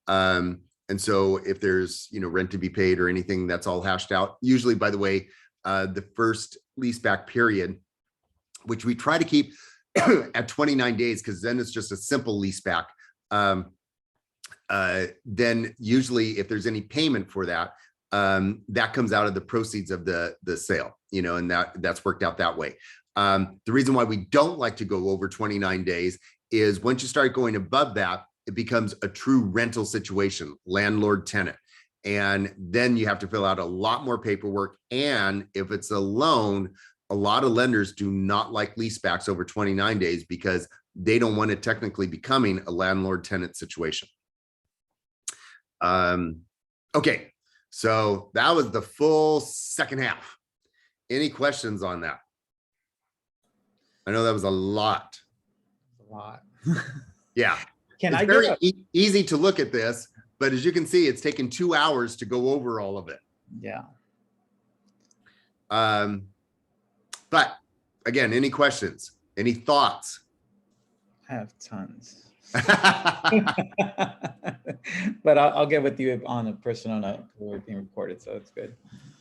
And so if there's, rent to be paid or anything, that's all hashed out. Usually, by the way, the first lease back period, which we try to keep at 29 days, because then it's just a simple lease back. Then usually if there's any payment for that, that comes out of the proceeds of the sale, and that's worked out that way. The reason why we don't like to go over 29 days is once you start going above that, it becomes a true rental situation, landlord tenant. And then you have to fill out a lot more paperwork. And if it's a loan, a lot of lenders do not like leasebacks over 29 days because they don't want it technically becoming a landlord tenant situation. Okay, so that was the full second half. Any questions on that? I know that was a lot. A lot. Yeah. Can it's I very get easy to look at this, but as you can see, it's taken 2 hours to go over all of it. Yeah. But again, any questions? Any thoughts? I have tons. But I'll get with you on a personal note. We're being recorded, so it's good.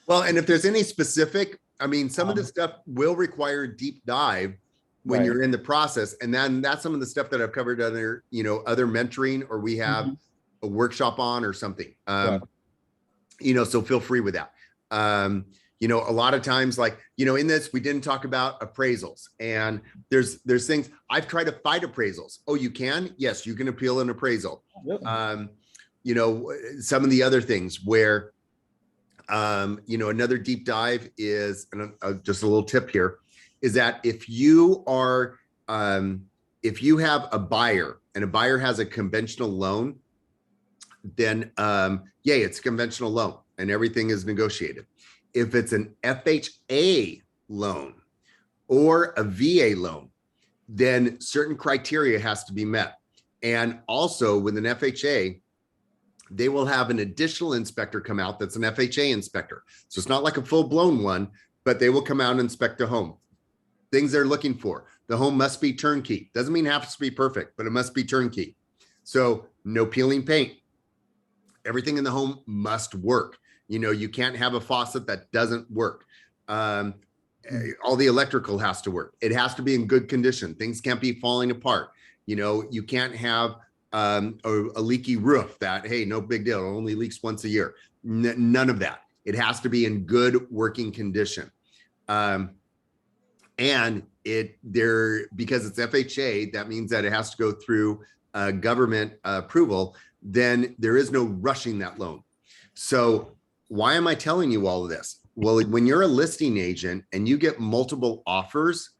Well, and if there's any specific, some of the stuff will require a deep dive when you're in the process. And then that's some of the stuff that I've covered other, other mentoring, or we have a workshop on or something. So feel free with that. A lot of times, like, in this, we didn't talk about appraisals, and there's things I've tried to fight appraisals. Oh, you can? Yes, you can appeal an appraisal. Really? Some of the other things where, another deep dive is, and just a little tip here, is that if you have a buyer and a buyer has a conventional loan, then yay, it's a conventional loan and everything is negotiated. If it's an FHA loan or a VA loan, then certain criteria has to be met. And also with an FHA, they will have an additional inspector come out that's an FHA inspector. So it's not like a full-blown one, but they will come out and inspect the home. Things they're looking for. The home must be turnkey. Doesn't mean it has to be perfect, but it must be turnkey. So no peeling paint. Everything in the home must work. You can't have a faucet that doesn't work. All the electrical has to work. It has to be in good condition. Things can't be falling apart. You can't have a leaky roof that, hey, no big deal, it only leaks once a year. None of that. It has to be in good working condition. And because it's FHA, that means that it has to go through government approval. Then there is no rushing that loan. So why am I telling you all of this? Well, when you're a listing agent and you get multiple offers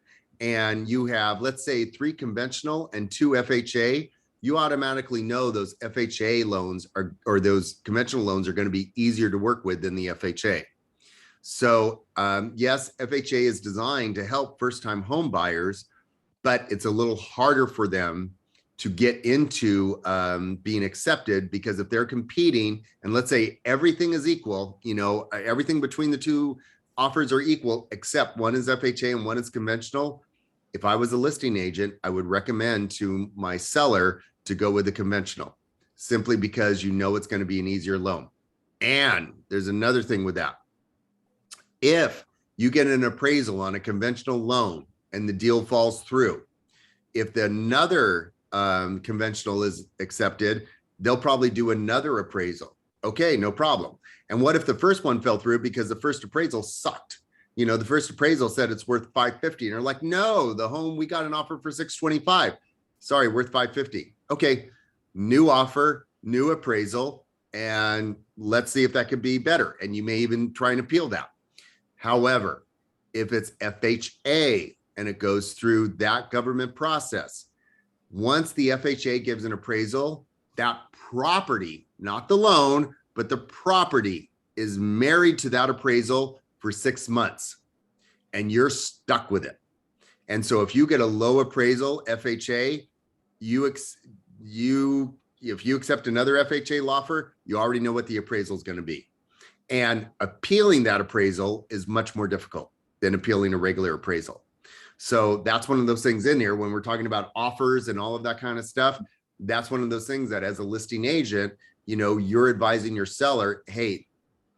and you have, let's say, 3 conventional and 2 FHA, you automatically know those FHA loans or those conventional loans are going to be easier to work with than the FHA. So yes, FHA is designed to help first-time home buyers, but it's a little harder for them to get into being accepted, because if they're competing and let's say everything is equal, everything between the 2 offers are equal, except one is FHA and one is conventional. If I was a listing agent, I would recommend to my seller to go with the conventional, simply because it's going to be an easier loan. And there's another thing with that. If you get an appraisal on a conventional loan and the deal falls through, if another conventional is accepted, they'll probably do another appraisal. Okay, no problem. And what if the first one fell through because the first appraisal sucked? The first appraisal said it's worth $550, and they're like, no, the home, we got an offer for $625. Sorry, worth $550. Okay, new offer, new appraisal, and let's see if that could be better. And you may even try and appeal that. However, if it's FHA and it goes through that government process, once the FHA gives an appraisal, that property, not the loan, but the property is married to that appraisal for 6 months, and you're stuck with it. And so if you get a low appraisal, FHA, if you accept another FHA offer, you already know what the appraisal is going to be. And appealing that appraisal is much more difficult than appealing a regular appraisal. So that's one of those things in here when we're talking about offers and all of that kind of stuff. That's one of those things that as a listing agent, you're advising your seller, hey,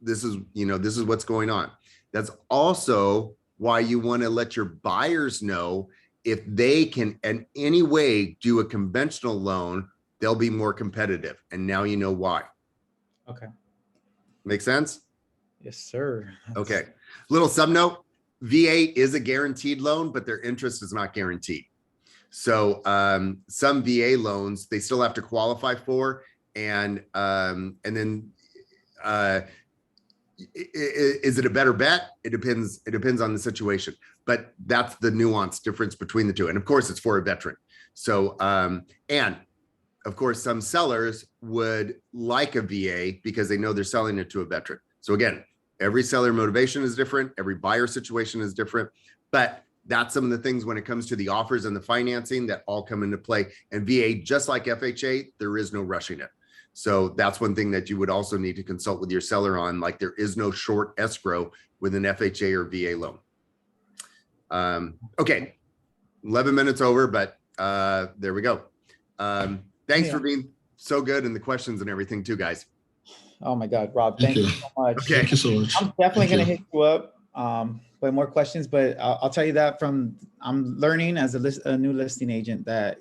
this is what's going on. That's also why you want to let your buyers know if they can in any way do a conventional loan, they'll be more competitive. And now you know why. Okay. Make sense? Yes, sir. Okay. Little sub note. VA is a guaranteed loan, but their interest is not guaranteed. So some VA loans, they still have to qualify for. And then is it a better bet? It depends. It depends on the situation, but that's the nuance difference between the two. And of course it's for a veteran. So, and of course some sellers would like a VA because they know they're selling it to a veteran. So again, every seller motivation is different. Every buyer situation is different, but that's some of the things when it comes to the offers and the financing that all come into play. And VA, just like FHA, there is no rushing it. So that's one thing that you would also need to consult with your seller on. Like there is no short escrow with an FHA or VA loan. Okay, 11 minutes over, but there we go. Thanks for being so good and the questions and everything too, guys. Oh my God, Rob, thank you so much. Okay. Thank you so much. I'm definitely going to hit you up with more questions, but I'll tell you that I'm learning as a new listing agent that